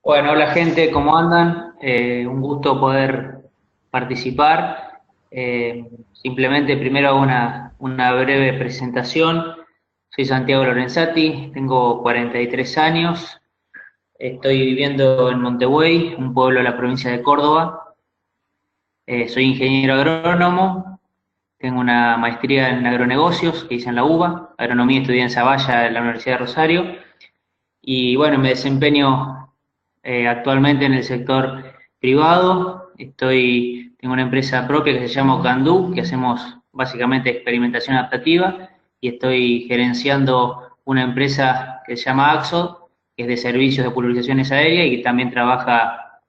Bueno, hola gente, ¿cómo andan? Un gusto poder participar. Simplemente primero hago una breve presentación. Soy Santiago Lorenzati, tengo 43 años, estoy viviendo en Montebuey, un pueblo de la provincia de Córdoba. Soy ingeniero agrónomo, tengo una maestría en agronegocios que hice en la UBA, agronomía estudié en Zavalla, en la Universidad de Rosario, y bueno, me desempeño actualmente en el sector privado. Tengo una empresa propia que se llama Ocandú, que hacemos básicamente experimentación adaptativa, y estoy gerenciando una empresa que se llama Axo, que es de servicios de pulverizaciones aéreas y que también trabaja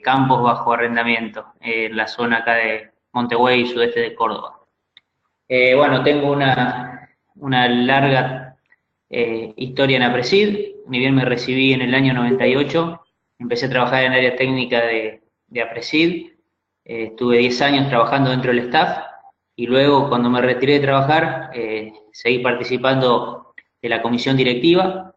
campos bajo arrendamiento en la zona acá de Montevideo, sudeste de Córdoba. Bueno, tengo una larga historia en APRESID. Ni bien me recibí en el año 98, empecé a trabajar en el área técnica de APRESID. Estuve 10 años trabajando dentro del staff y luego cuando me retiré de trabajar seguí participando de la comisión directiva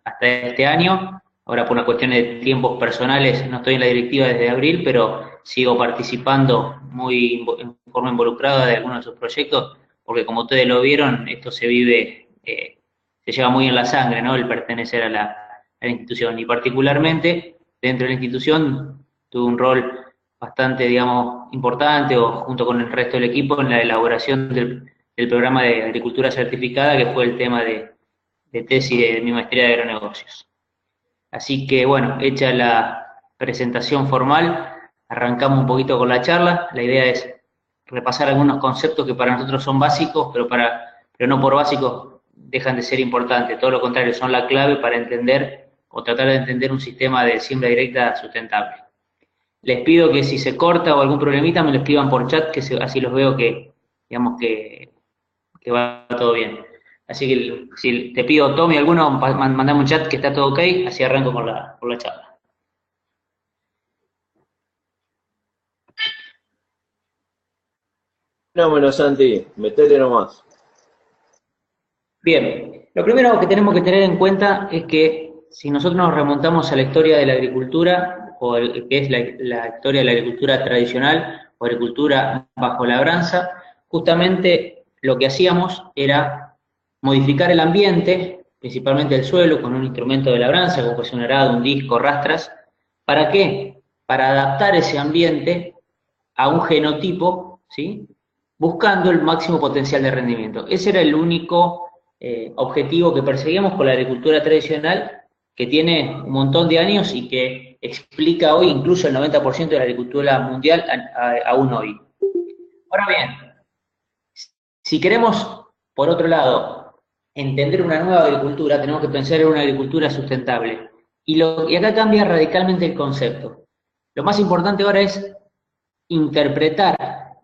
hasta este año. Ahora por una cuestión de tiempos personales no estoy en la directiva desde abril, pero sigo participando en forma involucrada de algunos de sus proyectos, porque como ustedes lo vieron, esto se vive, se lleva muy en la sangre, ¿no? El pertenecer a la institución. Y particularmente, dentro de la institución, tuve un rol bastante, digamos, importante, o junto con el resto del equipo, en la elaboración del programa de agricultura certificada, que fue el tema de tesis de mi maestría de agronegocios. Así que bueno, hecha la presentación formal, arrancamos un poquito con la charla. La idea es repasar algunos conceptos que para nosotros son básicos, pero no por básicos dejan de ser importantes. Todo lo contrario, son la clave para entender o tratar de entender un sistema de siembra directa sustentable. Les pido que si se corta o algún problemita me lo escriban por chat, así los veo digamos que va todo bien. Así que si te pido, Tommy, alguno, mandame un chat que está todo ok, así arranco con la charla. Fenómeno, Santi, metele nomás. Bien, lo primero que tenemos que tener en cuenta es que si nosotros nos remontamos a la historia de la agricultura, que es la historia de la agricultura tradicional o agricultura bajo labranza, justamente lo que hacíamos era modificar el ambiente, principalmente el suelo, con un instrumento de labranza, como puede ser un arado, un disco, rastras. ¿Para qué? Para adaptar ese ambiente a un genotipo, ¿sí? Buscando el máximo potencial de rendimiento. Ese era el único objetivo que perseguíamos con la agricultura tradicional, que tiene un montón de años y que explica hoy incluso el 90% de la agricultura mundial aún hoy. Ahora bien, si queremos, por otro lado, entender una nueva agricultura, tenemos que pensar en una agricultura sustentable. Y acá cambia radicalmente el concepto. Lo más importante ahora es interpretar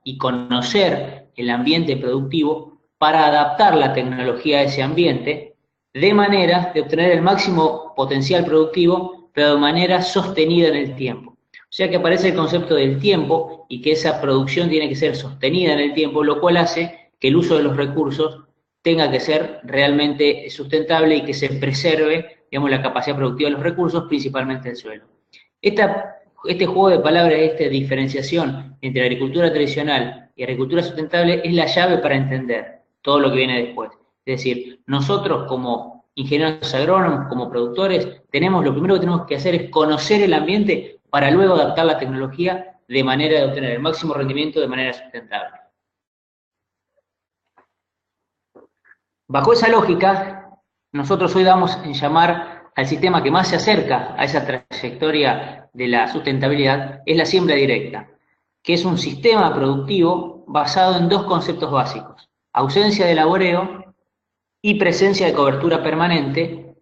y conocer el ambiente productivo para adaptar la tecnología a ese ambiente de manera de obtener el máximo potencial productivo, pero de manera sostenida en el tiempo. O sea que aparece el concepto del tiempo y que esa producción tiene que ser sostenida en el tiempo, lo cual hace que el uso de los recursos tenga que ser realmente sustentable y que se preserve, digamos, la capacidad productiva de los recursos, principalmente el suelo. Este juego de palabras, esta diferenciación entre agricultura tradicional y agricultura sustentable es la llave para entender todo lo que viene después. Es decir, nosotros como ingenieros agrónomos, como productores, lo primero que tenemos que hacer es conocer el ambiente para luego adaptar la tecnología de manera de obtener el máximo rendimiento de manera sustentable. Bajo esa lógica, nosotros hoy damos en llamar al sistema que más se acerca a esa trayectoria de la sustentabilidad, es la siembra directa, que es un sistema productivo basado en dos conceptos básicos: ausencia de laboreo y presencia de cobertura permanente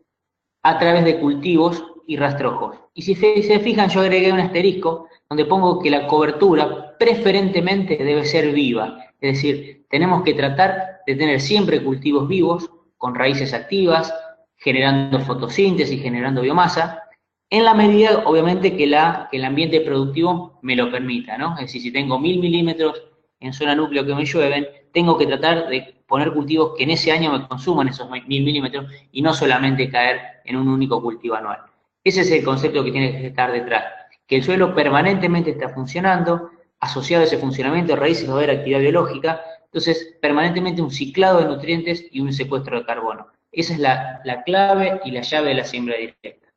a través de cultivos y rastrojos. Y si se fijan, yo agregué un asterisco donde pongo que la cobertura preferentemente debe ser viva, es decir, tenemos que tratar de tener siempre cultivos vivos, con raíces activas, generando fotosíntesis, generando biomasa, en la medida, obviamente, que el ambiente productivo me lo permita, ¿no? Es decir, si tengo 1000 milímetros en zona núcleo que me llueven, tengo que tratar de poner cultivos que en ese año me consuman esos 1000 milímetros y no solamente caer en un único cultivo anual. Ese es el concepto que tiene que estar detrás, que el suelo permanentemente está funcionando, asociado a ese funcionamiento de raíces va a haber actividad biológica, entonces permanentemente un ciclado de nutrientes y un secuestro de carbono. Esa es la clave y la llave de la siembra directa.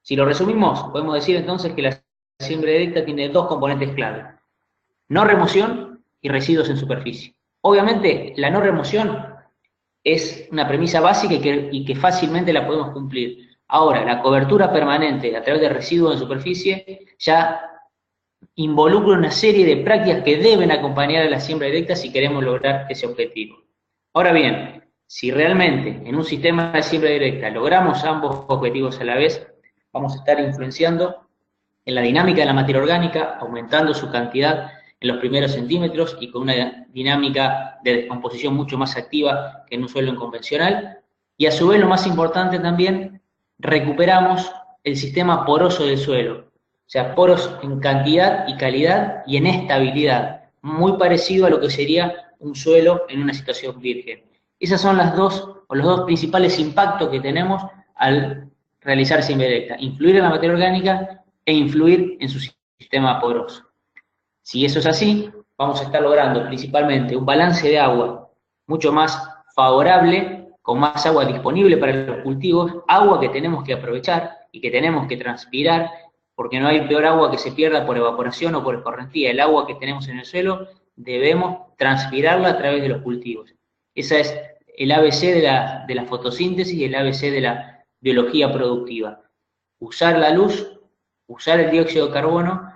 Si lo resumimos, podemos decir entonces que la siembra directa tiene dos componentes clave: no remoción y residuos en superficie. Obviamente, la no remoción es una premisa básica y que fácilmente la podemos cumplir. Ahora, la cobertura permanente a través de residuos en superficie ya involucra una serie de prácticas que deben acompañar a la siembra directa si queremos lograr ese objetivo. Ahora bien, si realmente en un sistema de siembra directa logramos ambos objetivos a la vez, vamos a estar influenciando en la dinámica de la materia orgánica, aumentando su cantidad en los primeros centímetros y con una dinámica de descomposición mucho más activa que en un suelo convencional. Y a su vez, lo más importante también, recuperamos el sistema poroso del suelo. O sea, poros en cantidad y calidad y en estabilidad, muy parecido a lo que sería un suelo en una situación virgen. Esas son los dos principales impactos que tenemos al realizar siembra directa: influir en la materia orgánica e influir en su sistema poroso. Si eso es así, vamos a estar logrando principalmente un balance de agua mucho más favorable, con más agua disponible para los cultivos, agua que tenemos que aprovechar y que tenemos que transpirar, porque no hay peor agua que se pierda por evaporación o por escorrentía. El agua que tenemos en el suelo debemos transpirarla a través de los cultivos. Esa es el ABC de la fotosíntesis y el ABC de la biología productiva. Usar la luz, usar el dióxido de carbono,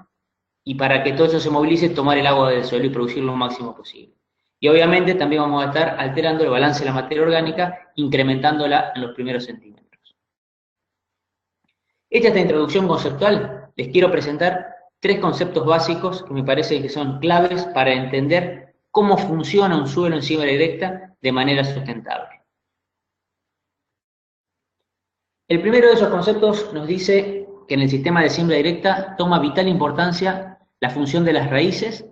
y para que todo eso se movilice, tomar el agua del suelo y producirlo lo máximo posible. Y obviamente también vamos a estar alterando el balance de la materia orgánica, incrementándola en los primeros centímetros. Hecha esta introducción conceptual, les quiero presentar tres conceptos básicos que me parece que son claves para entender cómo funciona un suelo en siembra directa de manera sustentable. El primero de esos conceptos nos dice que en el sistema de siembra directa toma vital importancia la función de las raíces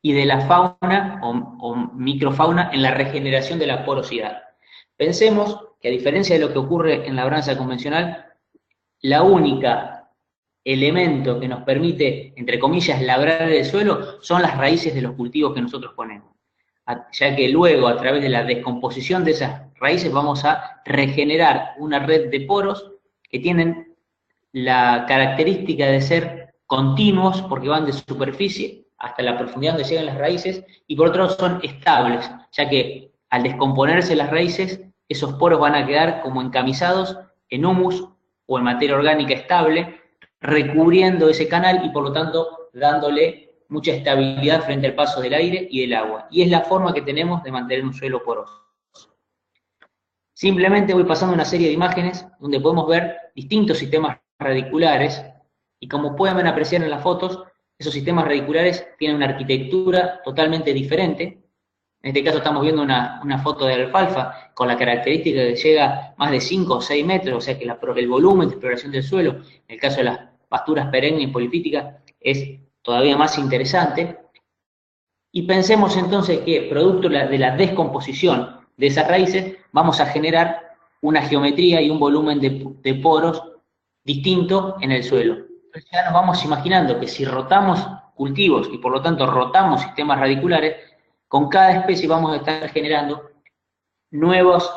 y de la fauna o microfauna en la regeneración de la porosidad. Pensemos que, a diferencia de lo que ocurre en la labranza convencional, la única elemento que nos permite, entre comillas, labrar el suelo son las raíces de los cultivos que nosotros ponemos, ya que luego, a través de la descomposición de esas raíces, vamos a regenerar una red de poros que tienen la característica de ser continuos, porque van de superficie hasta la profundidad donde llegan las raíces, y por otro lado son estables, ya que al descomponerse las raíces, esos poros van a quedar como encamisados en humus o en materia orgánica estable, recubriendo ese canal y por lo tanto dándole mucha estabilidad frente al paso del aire y del agua. Y es la forma que tenemos de mantener un suelo poroso. Simplemente voy pasando una serie de imágenes donde podemos ver distintos sistemas radiculares, y como pueden apreciar en las fotos, esos sistemas radiculares tienen una arquitectura totalmente diferente. En este caso estamos viendo una foto de alfalfa con la característica de que llega más de 5 o 6 metros, o sea que el volumen de exploración del suelo, en el caso de las pasturas perennes y polifíticas, es todavía más interesante. Y pensemos entonces que, producto de la descomposición de esas raíces, vamos a generar una geometría y un volumen de poros distinto en el suelo. Entonces ya nos vamos imaginando que si rotamos cultivos y por lo tanto rotamos sistemas radiculares, con cada especie vamos a estar generando nuevos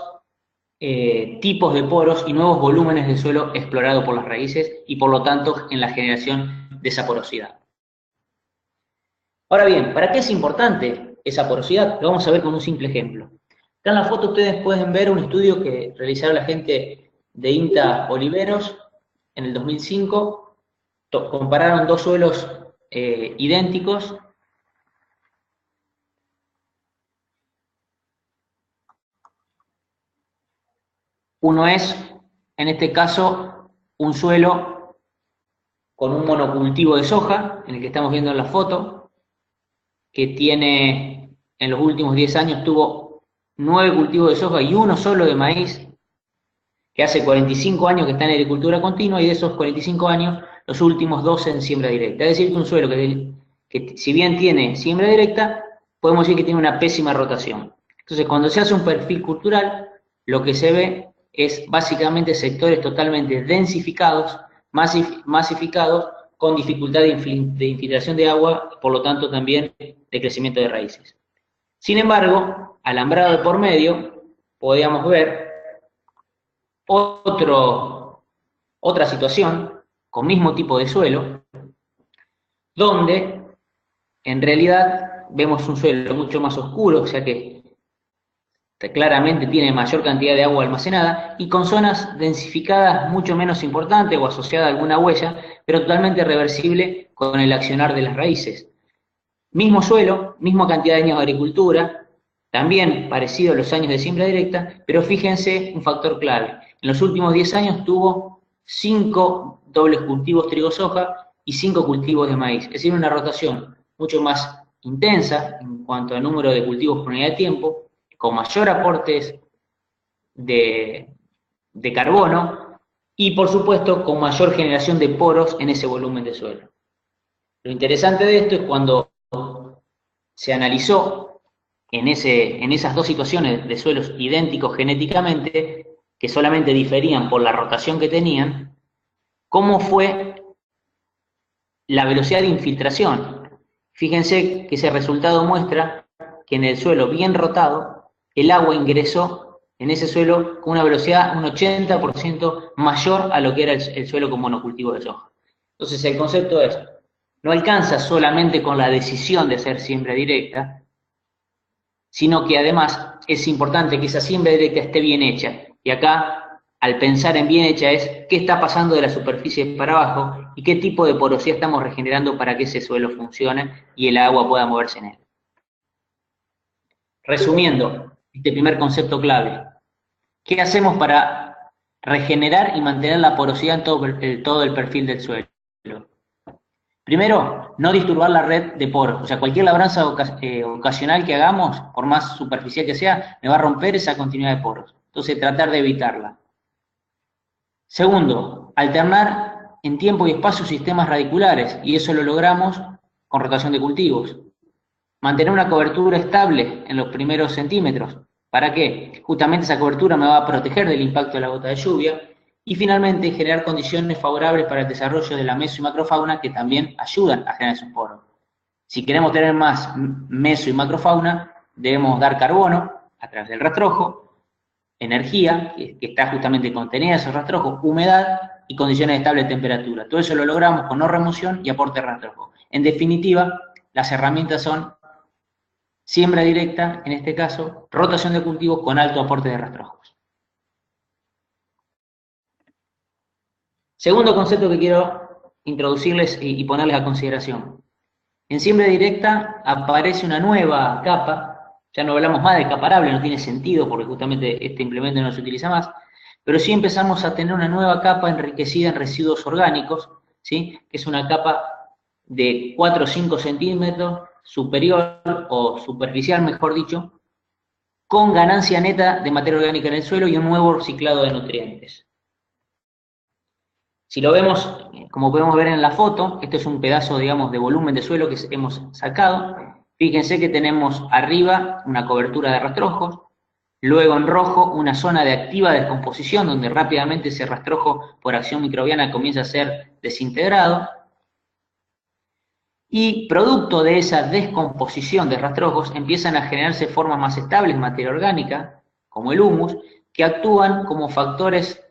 tipos de poros y nuevos volúmenes de suelo explorado por las raíces y por lo tanto en la generación de esa porosidad. Ahora bien, ¿para qué es importante esa porosidad? Lo vamos a ver con un simple ejemplo. Acá en la foto ustedes pueden ver un estudio que realizaron la gente de INTA Oliveros en el 2005. Compararon dos suelos idénticos. Uno es, en este caso, un suelo con un monocultivo de soja, en el que estamos viendo en la foto, que tiene, en los últimos 10 años, tuvo 9 cultivos de soja y uno solo de maíz, que hace 45 años que está en agricultura continua, y de esos 45 años, los últimos 12 en siembra directa. Es decir, que un suelo que si bien tiene siembra directa, podemos decir que tiene una pésima rotación. Entonces, cuando se hace un perfil cultural, lo que se ve es básicamente sectores totalmente densificados, masificados, con dificultad de infiltración de agua, por lo tanto también de crecimiento de raíces. Sin embargo, alambrado de por medio, podíamos ver otra situación, con mismo tipo de suelo, donde en realidad vemos un suelo mucho más oscuro, o sea que claramente tiene mayor cantidad de agua almacenada, y con zonas densificadas mucho menos importantes o asociada a alguna huella, pero totalmente reversible con el accionar de las raíces. Mismo suelo, misma cantidad de años de agricultura, también parecido a los años de siembra directa, pero fíjense un factor clave. En los últimos 10 años tuvo 5 dobles cultivos trigo-soja y 5 cultivos de maíz, es decir, una rotación mucho más intensa en cuanto al número de cultivos por unidad de tiempo, con mayor aportes de carbono y, por supuesto, con mayor generación de poros en ese volumen de suelo. Lo interesante de esto es cuando se analizó en esas dos situaciones de suelos idénticos genéticamente, que solamente diferían por la rotación que tenían, cómo fue la velocidad de infiltración. Fíjense que ese resultado muestra que en el suelo bien rotado, el agua ingresó en ese suelo con una velocidad un 80% mayor a lo que era el suelo con monocultivo de soja. Entonces el concepto es, no alcanza solamente con la decisión de hacer siembra directa, sino que además es importante que esa siembra directa esté bien hecha. Y acá, al pensar en bien hecha, es qué está pasando de la superficie para abajo y qué tipo de porosidad estamos regenerando para que ese suelo funcione y el agua pueda moverse en él. Resumiendo, este primer concepto clave, ¿qué hacemos para regenerar y mantener la porosidad en todo el perfil del suelo? Primero, no disturbar la red de poros, o sea, cualquier labranza ocasional que hagamos, por más superficial que sea, me va a romper esa continuidad de poros. Entonces, tratar de evitarla. Segundo, alternar en tiempo y espacio sistemas radiculares, y eso lo logramos con rotación de cultivos. Mantener una cobertura estable en los primeros centímetros. ¿Para qué? Justamente esa cobertura me va a proteger del impacto de la gota de lluvia. Y finalmente, generar condiciones favorables para el desarrollo de la meso y macrofauna que también ayudan a generar esos poros. Si queremos tener más meso y macrofauna, debemos dar carbono a través del rastrojo, energía, que está justamente contenida en esos rastrojos, humedad y condiciones de estable temperatura. Todo eso lo logramos con no remoción y aporte de rastrojo. En definitiva, las herramientas son siembra directa, en este caso, rotación de cultivos con alto aporte de rastrojos. Segundo concepto que quiero introducirles y ponerles a consideración. En siembra directa aparece una nueva capa, ya no hablamos más de capa arable, no tiene sentido porque justamente este implemento no se utiliza más, pero sí empezamos a tener una nueva capa enriquecida en residuos orgánicos, ¿sí? Que es una capa de 4 o 5 centímetros superior o superficial, mejor dicho, con ganancia neta de materia orgánica en el suelo y un nuevo reciclado de nutrientes. Si lo vemos, como podemos ver en la foto, esto es un pedazo, digamos, de volumen de suelo que hemos sacado. Fíjense que tenemos arriba una cobertura de rastrojos, luego en rojo una zona de activa descomposición, donde rápidamente ese rastrojo por acción microbiana comienza a ser desintegrado. Y producto de esa descomposición de rastrojos empiezan a generarse formas más estables de materia orgánica, como el humus, que actúan como factores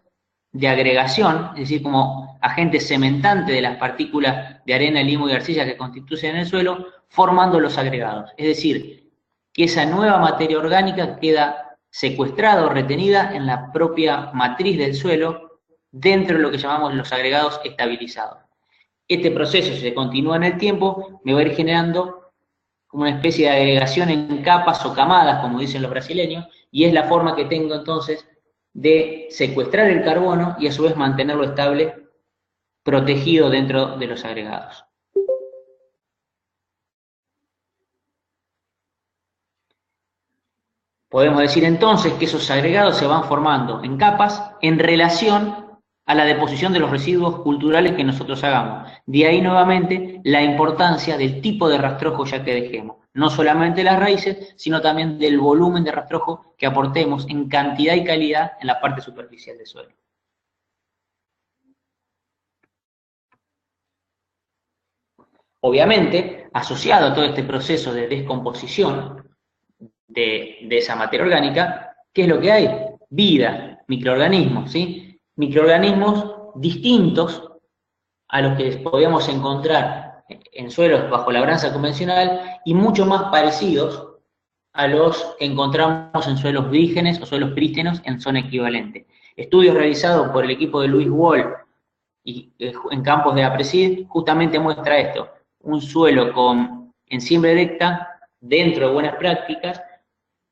de agregación, es decir, como agente cementante de las partículas de arena, limo y arcilla que constituyen el suelo, formando los agregados. Es decir, que esa nueva materia orgánica queda secuestrada o retenida en la propia matriz del suelo, dentro de lo que llamamos los agregados estabilizados. Este proceso, si se continúa en el tiempo, me va a ir generando como una especie de agregación en capas o camadas, como dicen los brasileños, y es la forma que tengo entonces de secuestrar el carbono y a su vez mantenerlo estable, protegido dentro de los agregados. Podemos decir entonces que esos agregados se van formando en capas en relación a la deposición de los residuos culturales que nosotros hagamos. De ahí nuevamente la importancia del tipo de rastrojo ya que dejemos. no solamente las raíces, sino también del volumen de rastrojo que aportemos en cantidad y calidad en la parte superficial del suelo. Obviamente, asociado a todo este proceso de descomposición de esa materia orgánica, ¿qué es lo que hay? Vida, microorganismos, ¿sí? Microorganismos distintos a los que podíamos encontrar en suelos bajo labranza convencional y mucho más parecidos a los que encontramos en suelos vírgenes o suelos prístenos en zona equivalente. Estudios realizados por el equipo de Luis Wall y en campos de APRESID justamente muestra esto. Un suelo en siembra directa, dentro de buenas prácticas,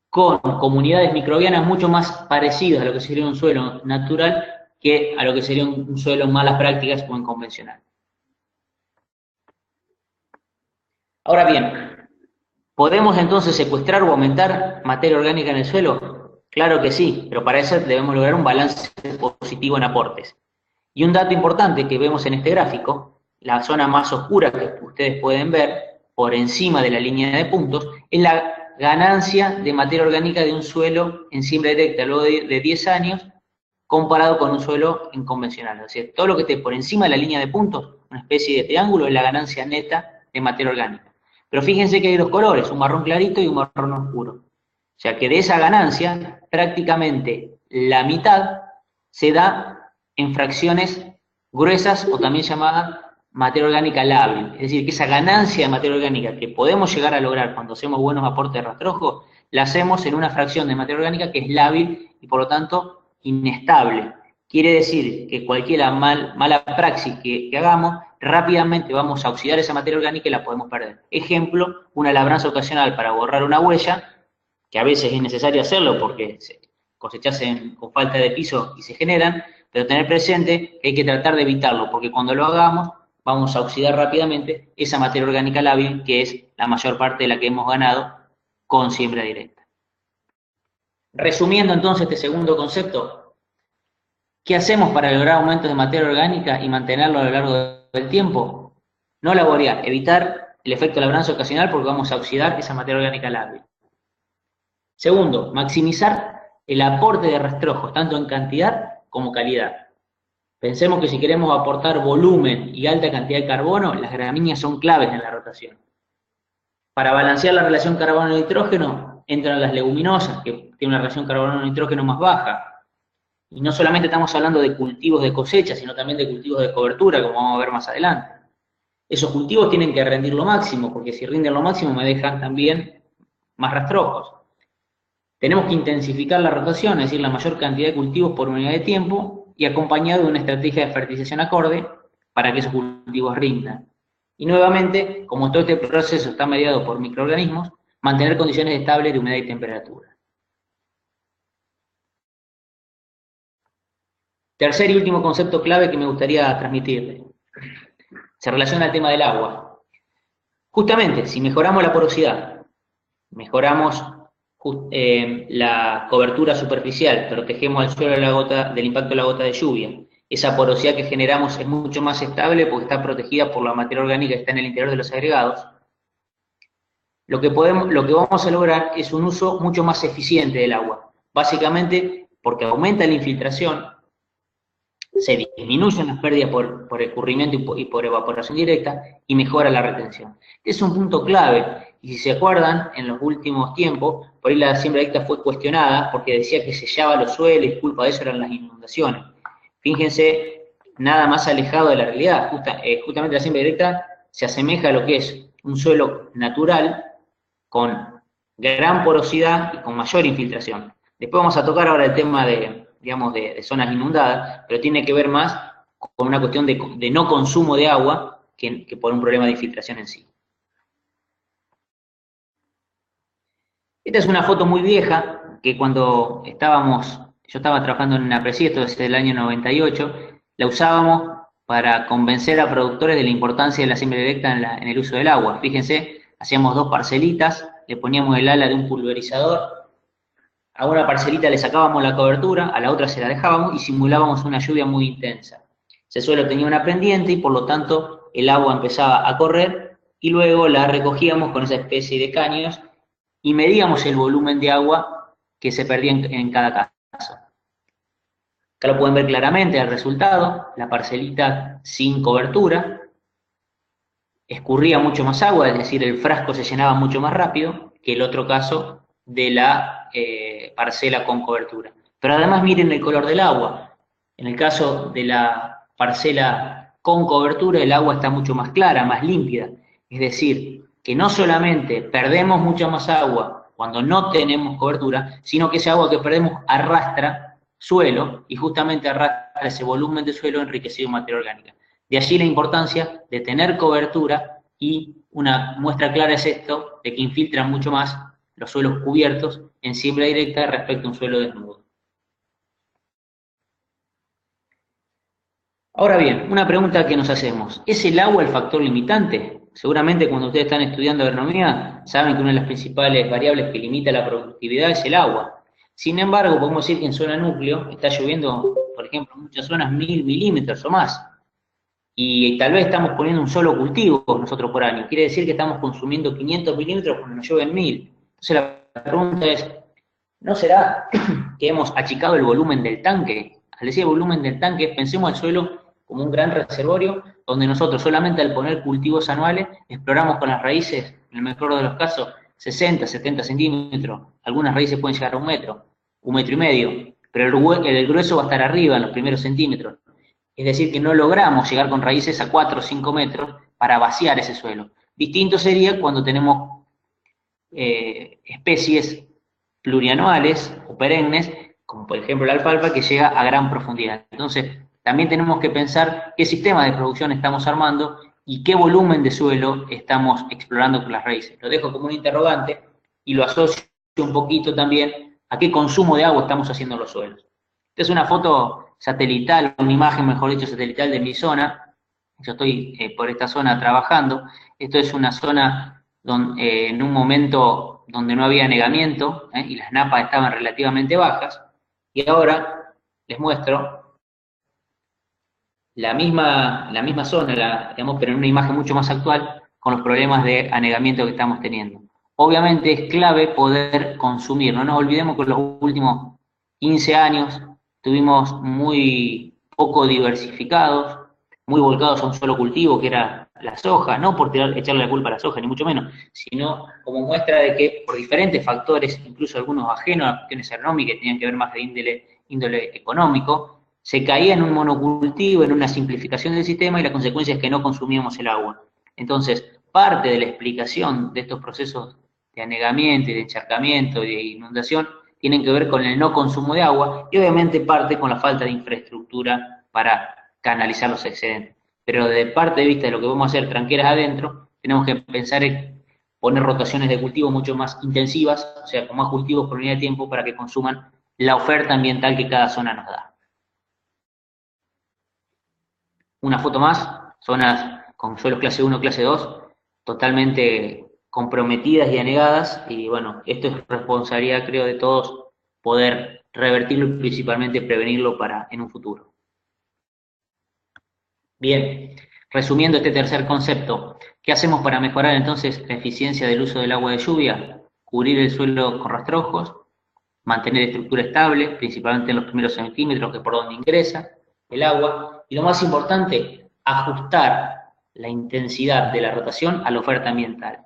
con comunidades microbianas mucho más parecidas a lo que sería un suelo natural que a lo que sería un suelo en malas prácticas o en convencional. Ahora bien, ¿podemos entonces secuestrar o aumentar materia orgánica en el suelo? Claro que sí, pero para eso debemos lograr un balance positivo en aportes. Y un dato importante que vemos en este gráfico, la zona más oscura que ustedes pueden ver por encima de la línea de puntos, es la ganancia de materia orgánica de un suelo en siembra directa luego de 10 años comparado con un suelo en convencional. O sea, todo lo que esté por encima de la línea de puntos, una especie de triángulo, es la ganancia neta de materia orgánica. Pero fíjense que hay dos colores, un marrón clarito y un marrón oscuro. O sea que de esa ganancia, prácticamente la mitad se da en fracciones gruesas o también llamada materia orgánica lábil. Es decir, que esa ganancia de materia orgánica que podemos llegar a lograr cuando hacemos buenos aportes de rastrojo, la hacemos en una fracción de materia orgánica que es lábil y por lo tanto inestable. Quiere decir que cualquier mala praxis que hagamos, rápidamente vamos a oxidar esa materia orgánica y la podemos perder. Ejemplo, una labranza ocasional para borrar una huella, que a veces es necesario hacerlo porque cosechas con falta de piso y se generan, pero tener presente que hay que tratar de evitarlo, porque cuando lo hagamos vamos a oxidar rápidamente esa materia orgánica lábil, que es la mayor parte de la que hemos ganado con siembra directa. Resumiendo entonces este segundo concepto, ¿qué hacemos para lograr aumentos de materia orgánica y mantenerlo a lo largo del tiempo? No laborear, evitar el efecto labranza ocasional porque vamos a oxidar esa materia orgánica lábil. Segundo, maximizar el aporte de rastrojos, tanto en cantidad como calidad. Pensemos que si queremos aportar volumen y alta cantidad de carbono, las gramíneas son claves en la rotación. Para balancear la relación carbono-nitrógeno, entran las leguminosas, que tienen una relación carbono-nitrógeno más baja. Y no solamente estamos hablando de cultivos de cosecha, sino también de cultivos de cobertura, como vamos a ver más adelante. Esos cultivos tienen que rendir lo máximo, porque si rinden lo máximo me dejan también más rastrojos. Tenemos que intensificar la rotación, es decir, la mayor cantidad de cultivos por unidad de tiempo, y acompañado de una estrategia de fertilización acorde para que esos cultivos rindan. Y nuevamente, como todo este proceso está mediado por microorganismos, mantener condiciones estables de humedad y temperatura. Tercer y último concepto clave que me gustaría transmitirle. Se relaciona al tema del agua. Justamente, si mejoramos la porosidad, mejoramos la cobertura superficial, protegemos al suelo del impacto de la gota de lluvia, esa porosidad que generamos es mucho más estable porque está protegida por la materia orgánica que está en el interior de los agregados. Lo que vamos a lograr es un uso mucho más eficiente del agua, básicamente porque aumenta la infiltración, se disminuyen las pérdidas por escurrimiento y por evaporación directa y mejora la retención. Es un punto clave. Y si se acuerdan, en los últimos tiempos, por ahí la siembra directa fue cuestionada porque decía que sellaba los suelos y culpa de eso eran las inundaciones. Fíjense, nada más alejado de la realidad. Justamente la siembra directa se asemeja a lo que es un suelo natural con gran porosidad y con mayor infiltración. Después vamos a tocar ahora el tema de zonas inundadas, pero tiene que ver más con una cuestión de no consumo de agua que por un problema de infiltración en sí. Esta es una foto muy vieja, que cuando yo estaba trabajando en una APRESID, esto es del año 98, la usábamos para convencer a productores de la importancia de la siembra directa en el uso del agua. Fíjense, hacíamos 2 parcelitas, le poníamos el ala de un pulverizador, a una parcelita le sacábamos la cobertura, a la otra se la dejábamos y simulábamos una lluvia muy intensa. Ese suelo tenía una pendiente y por lo tanto el agua empezaba a correr y luego la recogíamos con esa especie de caños y medíamos el volumen de agua que se perdía en cada caso. Acá lo pueden ver claramente el resultado, la parcelita sin cobertura, escurría mucho más agua, es decir, el frasco se llenaba mucho más rápido que el otro caso de la parcela con cobertura. Pero además miren el color del agua. En el caso de la parcela con cobertura, el agua está mucho más clara, más límpida. Es decir, que no solamente perdemos mucha más agua cuando no tenemos cobertura, sino que ese agua que perdemos arrastra suelo y justamente arrastra ese volumen de suelo enriquecido en materia orgánica. De allí la importancia de tener cobertura y una muestra clara es esto, de que infiltran mucho más los suelos cubiertos en siembra directa respecto a un suelo desnudo. Ahora bien, una pregunta que nos hacemos, ¿es el agua el factor limitante? Seguramente cuando ustedes están estudiando agronomía saben que una de las principales variables que limita la productividad es el agua. Sin embargo, podemos decir que en zona núcleo está lloviendo, por ejemplo, en muchas zonas 1000 milímetros o más. Y tal vez estamos poniendo un solo cultivo nosotros por año. Quiere decir que estamos consumiendo 500 milímetros cuando nos llueven 1000. Entonces la pregunta es, ¿no será que hemos achicado el volumen del tanque? Al decir volumen del tanque, pensemos al suelo como un gran reservorio donde nosotros solamente al poner cultivos anuales exploramos con las raíces, en el mejor de los casos, 60, 70 centímetros. Algunas raíces pueden llegar a 1 metro, 1,5 metros, pero el grueso va a estar arriba en los primeros centímetros. Es decir, que no logramos llegar con raíces a 4 o 5 metros para vaciar ese suelo. Distinto sería cuando tenemos especies plurianuales o perennes, como por ejemplo la alfalfa, que llega a gran profundidad. Entonces, también tenemos que pensar qué sistema de producción estamos armando y qué volumen de suelo estamos explorando con las raíces. Lo dejo como un interrogante y lo asocio un poquito también a qué consumo de agua estamos haciendo los suelos. Esta es una foto satelital, una imagen, mejor dicho, satelital de mi zona. Yo estoy por esta zona trabajando. Esto es una zona donde, en un momento donde no había anegamiento y las napas estaban relativamente bajas. Y ahora les muestro la misma zona, digamos, pero en una imagen mucho más actual, con los problemas de anegamiento que estamos teniendo. Obviamente es clave poder consumir. No nos olvidemos que en los últimos 15 años tuvimos muy poco diversificados, muy volcados a un solo cultivo, que era la soja, no por echarle la culpa a la soja, ni mucho menos, sino como muestra de que por diferentes factores, incluso algunos ajenos a las cuestiones agronómicas, que tenían que ver más de índole económico, se caía en un monocultivo, en una simplificación del sistema, y la consecuencia es que no consumíamos el agua. Entonces, parte de la explicación de estos procesos de anegamiento y de encharcamiento y de inundación tienen que ver con el no consumo de agua y obviamente parte con la falta de infraestructura para canalizar los excedentes. Pero desde parte de vista de lo que vamos a hacer tranqueras adentro, tenemos que pensar en poner rotaciones de cultivo mucho más intensivas, o sea, con más cultivos por unidad de tiempo para que consuman la oferta ambiental que cada zona nos da. Una foto más, zonas con suelos clase 1, clase 2, totalmente comprometidas y anegadas, y bueno, esto es responsabilidad, creo, de todos poder revertirlo y principalmente prevenirlo para en un futuro. Bien, resumiendo este tercer concepto, ¿qué hacemos para mejorar entonces la eficiencia del uso del agua de lluvia? Cubrir el suelo con rastrojos, mantener estructura estable, principalmente en los primeros centímetros, que es por donde ingresa el agua, y lo más importante, ajustar la intensidad de la rotación a la oferta ambiental.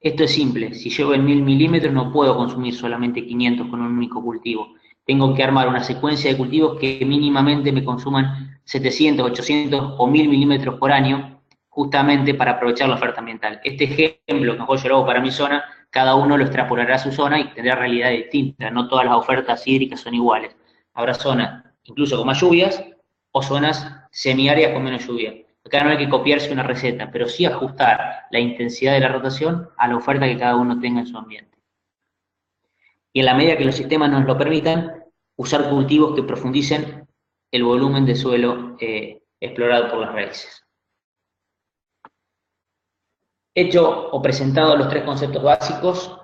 Esto es simple, si llueve en 1000 milímetros no puedo consumir solamente 500 con un único cultivo. Tengo que armar una secuencia de cultivos que mínimamente me consuman 700, 800 o 1000 milímetros por año, justamente para aprovechar la oferta ambiental. Este ejemplo que yo lo hago para mi zona, cada uno lo extrapolará a su zona y tendrá realidades distintas. No todas las ofertas hídricas son iguales. Habrá zonas incluso con más lluvias o zonas semiáridas con menos lluvia. Acá no hay que copiarse una receta, pero sí ajustar la intensidad de la rotación a la oferta que cada uno tenga en su ambiente. Y en la medida que los sistemas nos lo permitan, usar cultivos que profundicen el volumen de suelo explorado por las raíces. Hecho o presentado los tres conceptos básicos,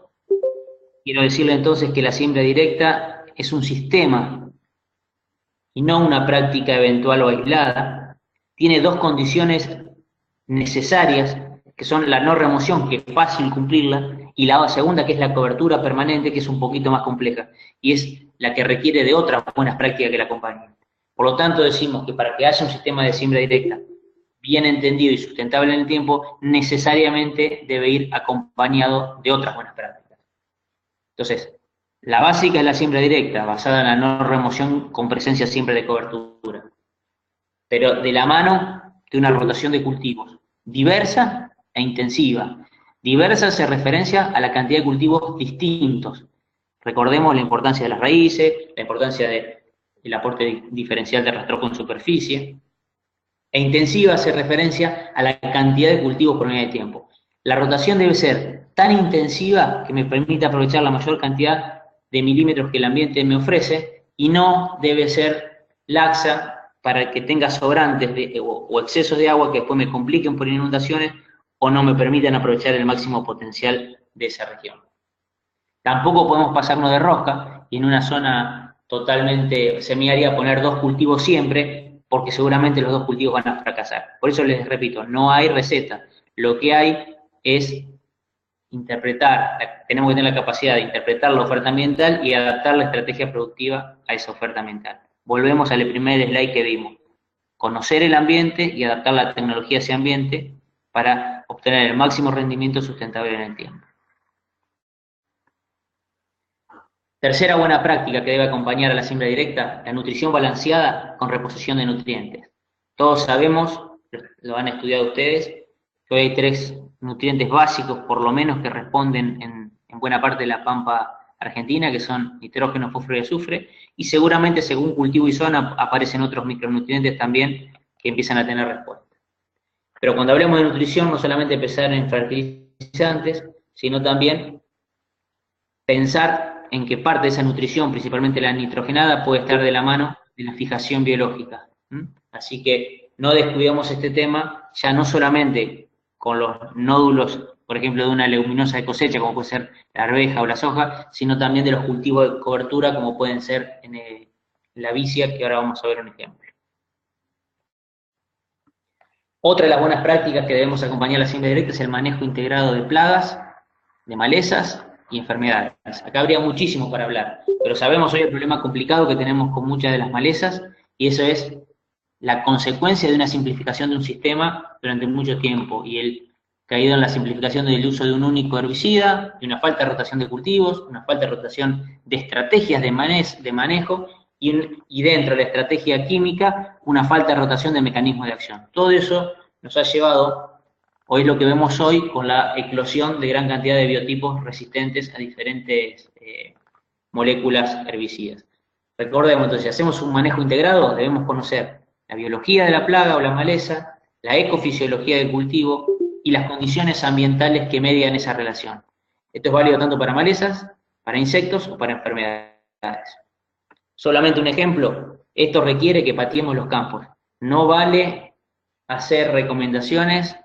quiero decirle entonces que la siembra directa es un sistema y no una práctica eventual o aislada. Tiene dos condiciones necesarias que son la no remoción, que es fácil cumplirla, y la segunda, que es la cobertura permanente, que es un poquito más compleja, y es la que requiere de otras buenas prácticas que la acompañen. Por lo tanto, decimos que para que haya un sistema de siembra directa bien entendido y sustentable en el tiempo, necesariamente debe ir acompañado de otras buenas prácticas. Entonces, la básica es la siembra directa, basada en la no remoción con presencia siempre de cobertura, pero de la mano de una rotación de cultivos diversa e intensiva. Diversa hace referencia a la cantidad de cultivos distintos. Recordemos la importancia de las raíces, la importancia del aporte diferencial de rastrojo en superficie. E intensiva hace referencia a la cantidad de cultivos por unidad de tiempo. La rotación debe ser tan intensiva que me permita aprovechar la mayor cantidad de milímetros que el ambiente me ofrece y no debe ser laxa para que tenga sobrantes o excesos de agua que después me compliquen por inundaciones o no me permitan aprovechar el máximo potencial de esa región. Tampoco podemos pasarnos de rosca y en una zona totalmente semiárida poner 2 cultivos siempre, porque seguramente los 2 cultivos van a fracasar. Por eso les repito, no hay receta. Lo que hay es interpretar, tenemos que tener la capacidad de interpretar la oferta ambiental y adaptar la estrategia productiva a esa oferta ambiental. Volvemos al primer slide que vimos. Conocer el ambiente y adaptar la tecnología a ese ambiente para obtener el máximo rendimiento sustentable en el tiempo. Tercera buena práctica que debe acompañar a la siembra directa, la nutrición balanceada con reposición de nutrientes. Todos sabemos, lo han estudiado ustedes, que hoy hay 3 nutrientes básicos, por lo menos, que responden en buena parte de la pampa argentina, que son nitrógeno, fósforo y azufre, y seguramente según cultivo y zona aparecen otros micronutrientes también que empiezan a tener respuesta. Pero cuando hablemos de nutrición, no solamente pensar en fertilizantes, sino también pensar en que parte de esa nutrición, principalmente la nitrogenada, puede estar de la mano de la fijación biológica. Así que no descuidemos este tema, ya no solamente con los nódulos, por ejemplo, de una leguminosa de cosecha, como puede ser la arveja o la soja, sino también de los cultivos de cobertura, como pueden ser en la vicia, que ahora vamos a ver un ejemplo. Otra de las buenas prácticas que debemos acompañar a la siembra directa es el manejo integrado de plagas, de malezas y enfermedades. Acá habría muchísimo para hablar, pero sabemos hoy el problema complicado que tenemos con muchas de las malezas, y eso es la consecuencia de una simplificación de un sistema durante mucho tiempo, y el caído en la simplificación del uso de un único herbicida, de una falta de rotación de cultivos, una falta de rotación de estrategias de manejo, y dentro de la estrategia química, una falta de rotación de mecanismos de acción. Todo eso nos ha llevado hoy lo que vemos hoy con la eclosión de gran cantidad de biotipos resistentes a diferentes moléculas herbicidas. Recordemos entonces, si hacemos un manejo integrado, debemos conocer la biología de la plaga o la maleza, la ecofisiología del cultivo y las condiciones ambientales que median esa relación. Esto es válido tanto para malezas, para insectos o para enfermedades. Solamente un ejemplo, esto requiere que pateemos los campos. No vale hacer recomendaciones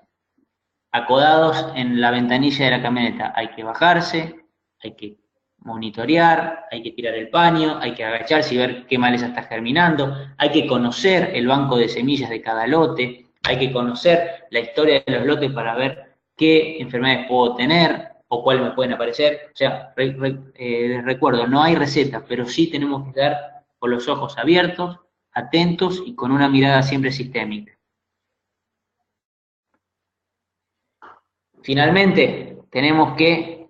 acodados en la ventanilla de la camioneta. Hay que bajarse, hay que monitorear, hay que tirar el paño, hay que agacharse y ver qué maleza está germinando, hay que conocer el banco de semillas de cada lote, hay que conocer la historia de los lotes para ver qué enfermedades puedo tener o cuáles me pueden aparecer. O sea, les recuerdo, no hay receta, pero sí tenemos que estar con los ojos abiertos, atentos y con una mirada siempre sistémica. Finalmente, tenemos que,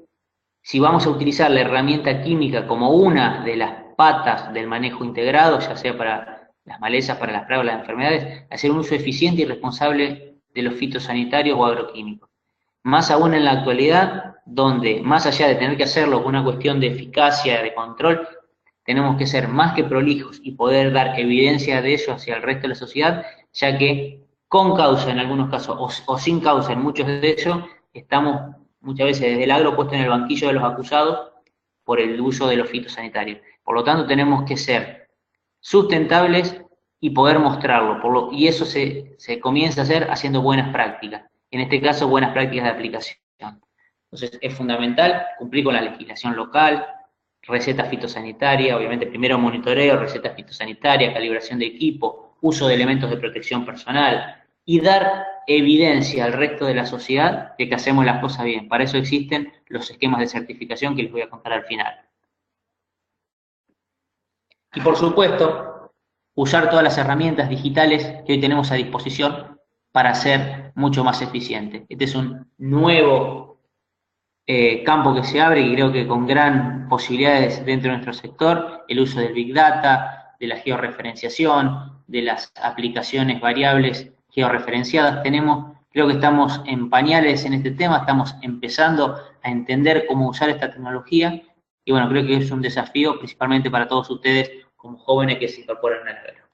si vamos a utilizar la herramienta química como una de las patas del manejo integrado, ya sea para las malezas, para las plagas o las enfermedades, hacer un uso eficiente y responsable de los fitosanitarios o agroquímicos. Más aún en la actualidad, donde más allá de tener que hacerlo con una cuestión de eficacia, de control, tenemos que ser más que prolijos y poder dar evidencia de ello hacia el resto de la sociedad, ya que con causa en algunos casos o sin causa en muchos de ellos, estamos muchas veces desde el agro puesto en el banquillo de los acusados por el uso de los fitosanitarios. Por lo tanto, tenemos que ser sustentables y poder mostrarlo. Y eso se comienza a hacer haciendo buenas prácticas. En este caso, buenas prácticas de aplicación. Entonces, es fundamental cumplir con la legislación local, receta fitosanitaria, obviamente primero monitoreo, receta fitosanitaria, calibración de equipo, uso de elementos de protección personal, y dar evidencia al resto de la sociedad de que hacemos las cosas bien. Para eso existen los esquemas de certificación que les voy a contar al final. Y por supuesto, usar todas las herramientas digitales que hoy tenemos a disposición para ser mucho más eficiente. Este es un nuevo campo que se abre y creo que con gran posibilidades dentro de nuestro sector, el uso del Big Data, de la georreferenciación, de las aplicaciones variables georreferenciadas. Creo que estamos en pañales en este tema, estamos empezando a entender cómo usar esta tecnología y bueno, creo que es un desafío principalmente para todos ustedes como jóvenes que se incorporan al área.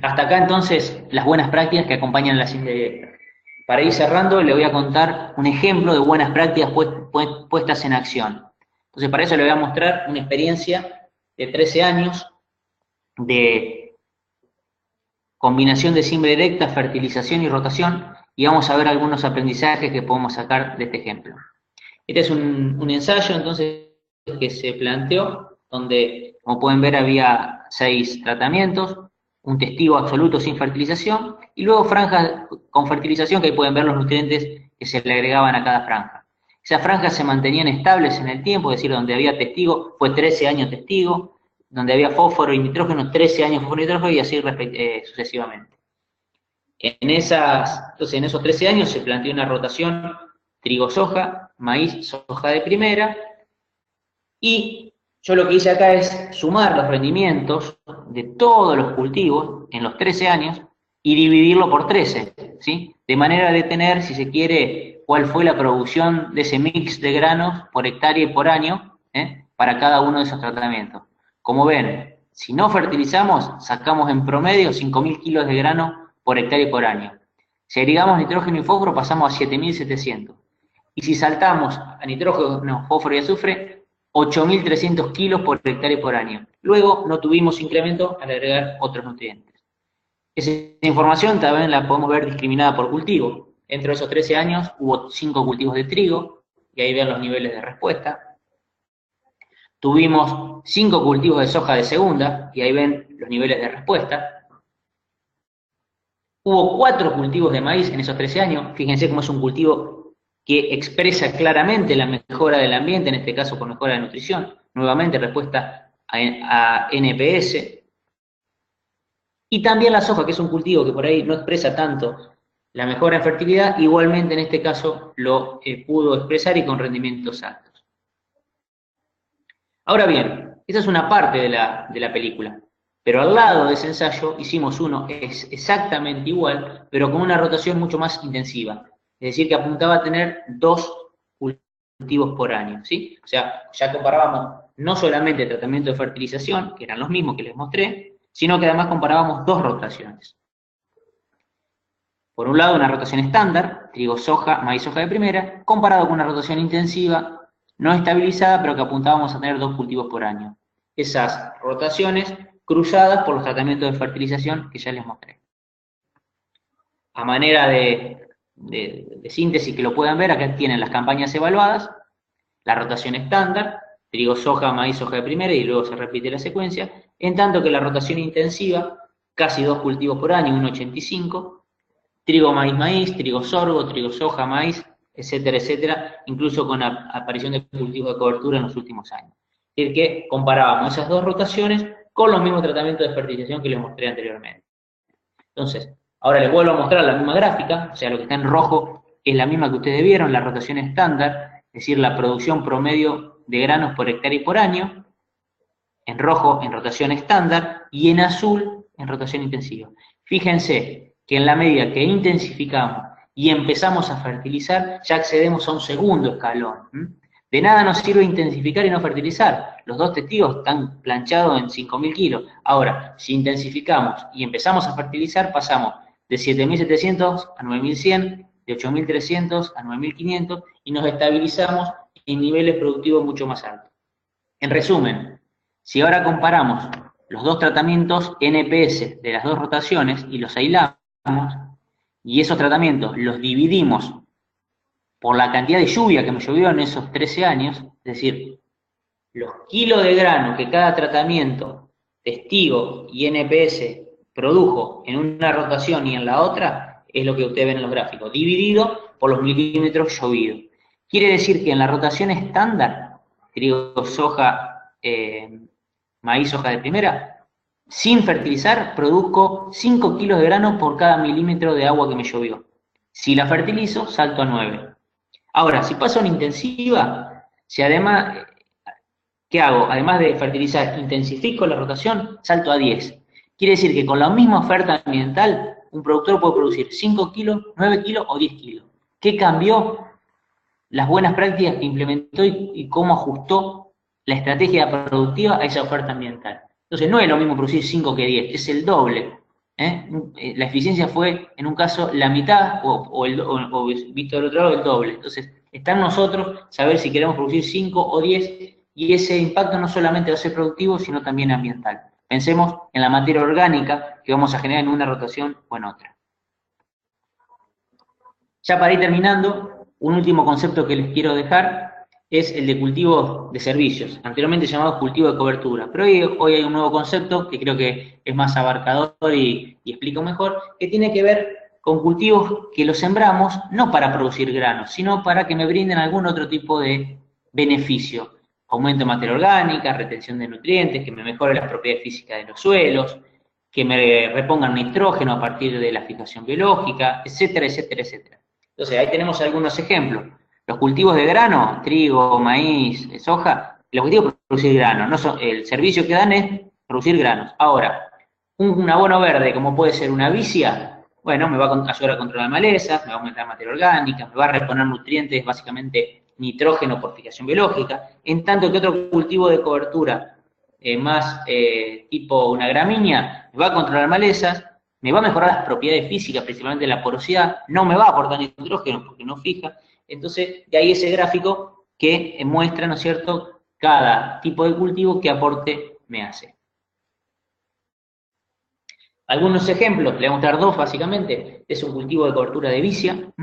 Hasta acá entonces las buenas prácticas que acompañan la simple directa. Para ir cerrando, le voy a contar un ejemplo de buenas prácticas puestas en acción. Entonces, para eso le voy a mostrar una experiencia de 13 años de combinación de siembra directa, fertilización y rotación, y vamos a ver algunos aprendizajes que podemos sacar de este ejemplo. Este es un ensayo, entonces, que se planteó, donde, como pueden ver, había 6 tratamientos, un testigo absoluto sin fertilización, y luego franjas con fertilización, que ahí pueden ver los nutrientes que se le agregaban a cada franja. Esas franjas se mantenían estables en el tiempo, es decir, donde había testigo, fue 13 años testigo, donde había fósforo y nitrógeno, 13 años fósforo y nitrógeno, y así sucesivamente. Entonces, en esos 13 años se planteó una rotación trigo-soja, maíz, soja de primera, y yo lo que hice acá es sumar los rendimientos de todos los cultivos en los 13 años y dividirlo por 13, ¿sí? De manera de tener, si se quiere, cuál fue la producción de ese mix de granos por hectárea y por año, para cada uno de esos tratamientos. Como ven, si no fertilizamos, sacamos en promedio 5.000 kilos de grano por hectárea y por año. Si agregamos nitrógeno y fósforo, pasamos a 7.700. Y si saltamos a nitrógeno, fósforo y azufre, 8.300 kilos por hectárea y por año. Luego no tuvimos incremento al agregar otros nutrientes. Esa información también la podemos ver discriminada por cultivo. Entre esos 13 años hubo 5 cultivos de trigo, y ahí ven los niveles de respuesta. Tuvimos 5 cultivos de soja de segunda, y ahí ven los niveles de respuesta. Hubo 4 cultivos de maíz en esos 13 años. Fíjense cómo es un cultivo que expresa claramente la mejora del ambiente, en este caso por mejora de nutrición. Nuevamente, respuesta a NPS. Y también la soja, que es un cultivo que por ahí no expresa tanto la mejora en fertilidad, igualmente en este caso lo pudo expresar y con rendimientos altos. Ahora bien, esa es una parte de la película, pero al lado de ese ensayo hicimos uno es exactamente igual, pero con una rotación mucho más intensiva. Es decir, que apuntaba a tener 2 cultivos por año, ¿sí? O sea, ya comparábamos no solamente el tratamiento de fertilización, que eran los mismos que les mostré, sino que además comparábamos 2 rotaciones. Por un lado, una rotación estándar, trigo-soja, maíz-soja de primera, comparado con una rotación intensiva, no estabilizada, pero que apuntábamos a tener 2 cultivos por año. Esas rotaciones cruzadas por los tratamientos de fertilización que ya les mostré. A manera de síntesis que lo puedan ver, acá tienen las campañas evaluadas, la rotación estándar, trigo-soja, maíz-soja de primera, y luego se repite la secuencia, en tanto que la rotación intensiva, casi 2 cultivos por año, 1,85, trigo, maíz, maíz, trigo, sorgo, trigo, soja, maíz, etcétera, etcétera, incluso con la aparición de cultivos de cobertura en los últimos años. Es decir, que comparábamos esas 2 rotaciones con los mismos tratamientos de fertilización que les mostré anteriormente. Entonces, ahora les vuelvo a mostrar la misma gráfica, o sea, lo que está en rojo es la misma que ustedes vieron, la rotación estándar, es decir, la producción promedio de granos por hectárea y por año, en rojo en rotación estándar y en azul en rotación intensiva. Fíjense que en la medida que intensificamos y empezamos a fertilizar, ya accedemos a un segundo escalón. De nada nos sirve intensificar y no fertilizar. Los 2 testigos están planchados en 5.000 kilos. Ahora, si intensificamos y empezamos a fertilizar, pasamos de 7.700 a 9.100, de 8.300 a 9.500 y nos estabilizamos en niveles productivos mucho más altos. En resumen, si ahora comparamos los 2 tratamientos NPS de las 2 rotaciones y los aislamos, y esos tratamientos los dividimos por la cantidad de lluvia que me llovió en esos 13 años, es decir, los kilos de grano que cada tratamiento, testigo y NPS produjo en una rotación y en la otra es lo que ustedes ven en los gráficos, dividido por los milímetros llovidos. Quiere decir que en la rotación estándar, trigo, soja, maíz, soja de primera, sin fertilizar, produzco 5 kilos de grano por cada milímetro de agua que me llovió. Si la fertilizo, salto a 9. Ahora, si paso a una intensiva, si además, ¿qué hago? Además de fertilizar, intensifico la rotación, salto a 10. Quiere decir que con la misma oferta ambiental, un productor puede producir 5 kilos, 9 kilos o 10 kilos. ¿Qué cambió? Las buenas prácticas que implementó y cómo ajustó la estrategia productiva a esa oferta ambiental. Entonces, no es lo mismo producir 5 que 10, es el doble. La eficiencia fue, en un caso, la mitad o visto del otro lado, el doble. Entonces, está en nosotros saber si queremos producir 5 o 10 y ese impacto no solamente va a ser productivo, sino también ambiental. Pensemos en la materia orgánica que vamos a generar en una rotación o en otra. Ya para ir terminando, un último concepto que les quiero dejar es el de cultivos de servicios, anteriormente llamado cultivo de cobertura. Pero hoy hay un nuevo concepto que creo que es más abarcador y explica mejor, que tiene que ver con cultivos que los sembramos no para producir granos, sino para que me brinden algún otro tipo de beneficio. Aumento de materia orgánica, retención de nutrientes, que me mejore las propiedades físicas de los suelos, que me repongan nitrógeno a partir de la fijación biológica, etcétera, etcétera, etcétera. Entonces, ahí tenemos algunos ejemplos. Los cultivos de grano, trigo, maíz, soja, el objetivo es producir grano, el servicio que dan es producir granos. Ahora, un abono verde, como puede ser una vicia, bueno, me va a ayudar a controlar malezas, me va a aumentar materia orgánica, me va a reponer nutrientes, básicamente nitrógeno por fijación biológica, en tanto que otro cultivo de cobertura más tipo una gramínea, me va a controlar malezas, me va a mejorar las propiedades físicas, principalmente la porosidad, no me va a aportar nitrógeno porque no fija. Entonces, de ahí ese gráfico que muestra, ¿no es cierto?, cada tipo de cultivo qué aporte me hace. Algunos ejemplos, le voy a mostrar dos básicamente. Es un cultivo de cobertura de vicia,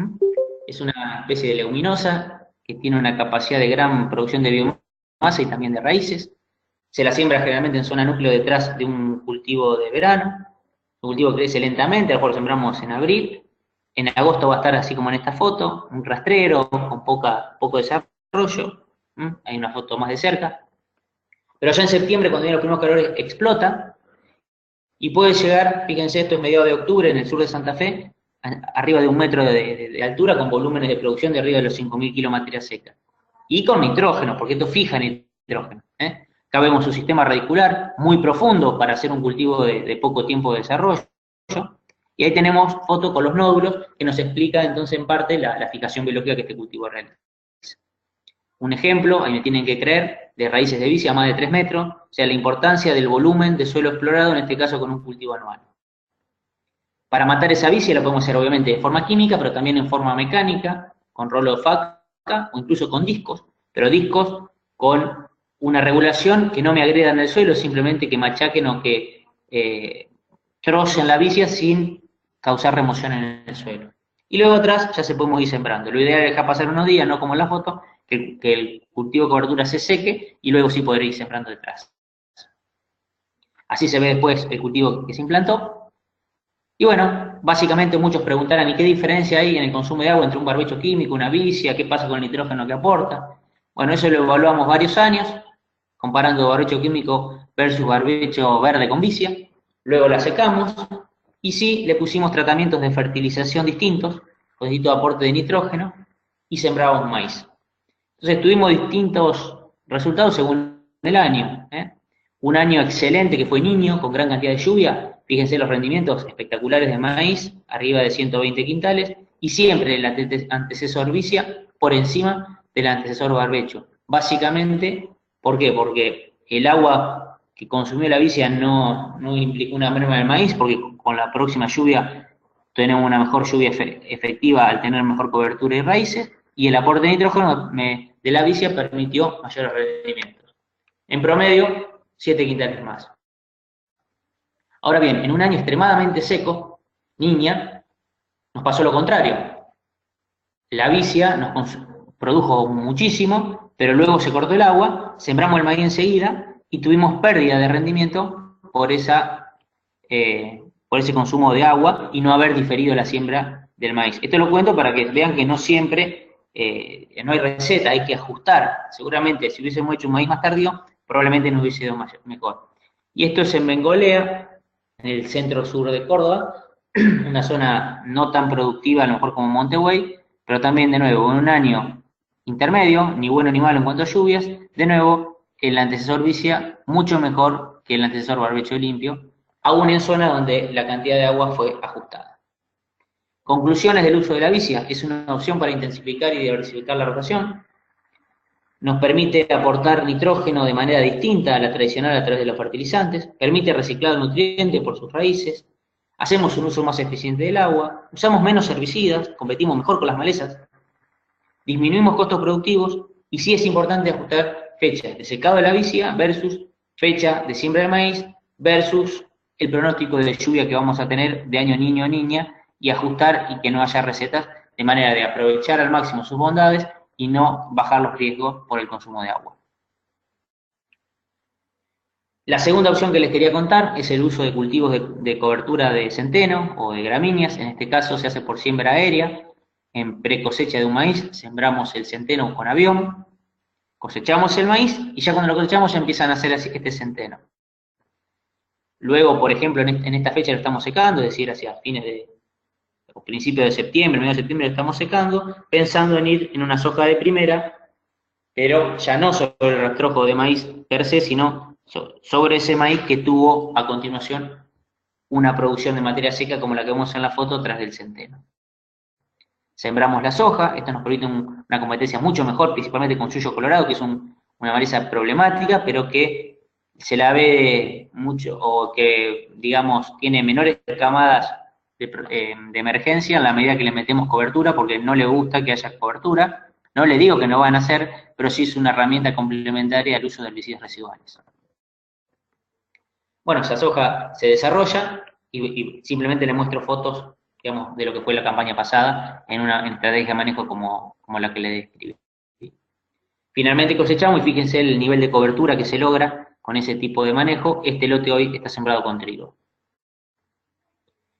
es una especie de leguminosa que tiene una capacidad de gran producción de biomasa y también de raíces. Se la siembra generalmente en zona núcleo detrás de un cultivo de verano. El cultivo crece lentamente, a lo mejor lo sembramos en abril. En agosto va a estar así como en esta foto, un rastrero con poco desarrollo. Hay una foto más de cerca. Pero ya en septiembre, cuando vienen los primeros calores, explota. Y puede llegar, fíjense, esto es mediados de octubre en el sur de Santa Fe, arriba de 1 metro de altura, con volúmenes de producción de arriba de los 5.000 kilos de materia seca. Y con nitrógeno, porque esto fija nitrógeno. Acá vemos su sistema radicular, muy profundo para hacer un cultivo de poco tiempo de desarrollo. Y ahí tenemos foto con los nódulos, que nos explica entonces en parte la fijación biológica que este cultivo realiza. Un ejemplo, ahí me tienen que creer, de raíces de vicia a más de 3 metros, o sea, la importancia del volumen de suelo explorado, en este caso con un cultivo anual. Para matar esa vicia la podemos hacer obviamente de forma química, pero también en forma mecánica, con rolo de faca o incluso con discos, pero discos con una regulación que no me agredan el suelo, simplemente que machaquen o que trocen la vicia sin causar remoción en el suelo. Y luego atrás ya se podemos ir sembrando. Lo ideal es dejar pasar unos días, no como en la foto, que el cultivo de cobertura se seque y luego sí poder ir sembrando detrás. Así se ve después el cultivo que se implantó. Y bueno, básicamente muchos preguntarán, ¿y qué diferencia hay en el consumo de agua entre un barbecho químico, una vicia? ¿Qué pasa con el nitrógeno que aporta? Bueno, eso lo evaluamos varios años, comparando barbecho químico versus barbecho verde con vicia. Luego la secamos y sí le pusimos tratamientos de fertilización distintos, con distinto aporte de nitrógeno, y sembrábamos maíz. Entonces tuvimos distintos resultados según el año. Un año excelente que fue niño, con gran cantidad de lluvia. Fíjense los rendimientos espectaculares de maíz, arriba de 120 quintales, y siempre el antecesor vicia por encima del antecesor barbecho. Básicamente, ¿por qué? Porque el agua que consumió la vicia no implicó una merma del maíz, porque con la próxima lluvia tenemos una mejor lluvia efectiva al tener mejor cobertura y raíces, y el aporte de nitrógeno de la vicia permitió mayores rendimientos. En promedio, 7 quintales más. Ahora bien, en un año extremadamente seco, niña, nos pasó lo contrario. La vicia nos produjo muchísimo, pero luego se cortó el agua, sembramos el maíz enseguida y tuvimos pérdida de rendimiento por ese por ese consumo de agua y no haber diferido la siembra del maíz. Esto lo cuento para que vean que no siempre, no hay receta, hay que ajustar. Seguramente si hubiésemos hecho un maíz más tardío, probablemente nos hubiese ido mejor. Y esto es en Bengolea, en el centro-sur de Córdoba, una zona no tan productiva a lo mejor como Montevideo, pero también de nuevo, en un año intermedio, ni bueno ni malo en cuanto a lluvias, de nuevo, el antecesor vicia mucho mejor que el antecesor barbecho limpio, aún en zonas donde la cantidad de agua fue ajustada. Conclusiones del uso de la vicia: es una opción para intensificar y diversificar la rotación, nos permite aportar nitrógeno de manera distinta a la tradicional a través de los fertilizantes, permite reciclar nutrientes por sus raíces, hacemos un uso más eficiente del agua, usamos menos herbicidas, competimos mejor con las malezas, disminuimos costos productivos y sí es importante ajustar fecha de secado de la vicia versus fecha de siembra de maíz versus el pronóstico de lluvia que vamos a tener de año niño o niña y ajustar y que no haya recetas de manera de aprovechar al máximo sus bondades y no bajar los riesgos por el consumo de agua. La segunda opción que les quería contar es el uso de cultivos de cobertura de centeno o de gramíneas. En este caso se hace por siembra aérea. En precosecha de un maíz sembramos el centeno con avión, cosechamos el maíz y ya cuando lo cosechamos ya empiezan a hacer este centeno. Luego, por ejemplo, en esta fecha lo estamos secando, es decir, hacia fines de, o principios de septiembre, medio de septiembre lo estamos secando, pensando en ir en una soja de primera, pero ya no sobre el rastrojo de maíz per se, sino sobre ese maíz que tuvo a continuación una producción de materia seca como la que vemos en la foto tras del centeno. Sembramos la soja, esto nos permite una competencia mucho mejor, principalmente con yuyo colorado, que es una maleza problemática, pero que se la ve mucho, o que, digamos, tiene menores camadas de emergencia en la medida que le metemos cobertura, porque no le gusta que haya cobertura. No le digo que no van a hacer, pero sí es una herramienta complementaria al uso de herbicidas residuales. Bueno, esa soja se desarrolla y simplemente le muestro fotos, digamos, de lo que fue la campaña pasada en una estrategia de manejo como la que le describí. Finalmente cosechamos y fíjense el nivel de cobertura que se logra con ese tipo de manejo. Este lote hoy está sembrado con trigo.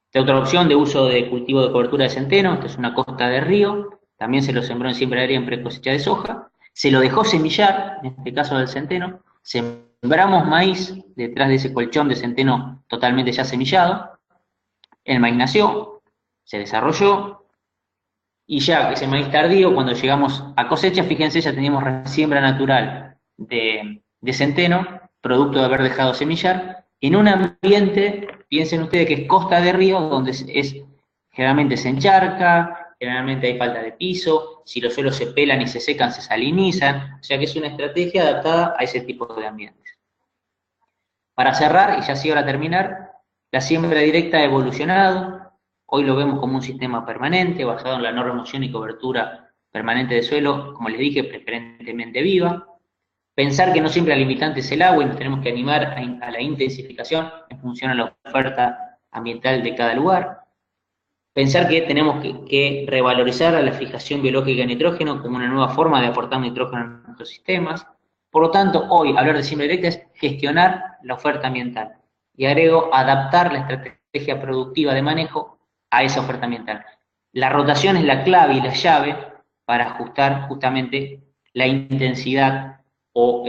Esta otra opción de uso de cultivo de cobertura de centeno, esta es una costa de río, también se lo sembró en siembra aérea en precosecha de soja, se lo dejó semillar, en este caso del centeno, sembramos maíz detrás de ese colchón de centeno totalmente ya semillado, el maíz nació, se desarrolló, y ya ese maíz tardío, cuando llegamos a cosecha, fíjense, ya teníamos resiembra natural de centeno, producto de haber dejado semillar, en un ambiente, piensen ustedes que es costa de río, donde generalmente se encharca, generalmente hay falta de piso, si los suelos se pelan y se secan, se salinizan, o sea que es una estrategia adaptada a ese tipo de ambientes. Para cerrar, y ya sí ahora terminar, la siembra directa ha evolucionado, hoy lo vemos como un sistema permanente, basado en la no remoción y cobertura permanente de suelo, como les dije, preferentemente viva. Pensar que no siempre la limitante es el agua y nos tenemos que animar a la intensificación en función a la oferta ambiental de cada lugar. Pensar que tenemos que revalorizar a la fijación biológica de nitrógeno como una nueva forma de aportar nitrógeno a nuestros sistemas. Por lo tanto, hoy hablar de siembra directa es gestionar la oferta ambiental. Y agrego, adaptar la estrategia productiva de manejo a esa oferta ambiental. La rotación es la clave y la llave para ajustar justamente la intensidad o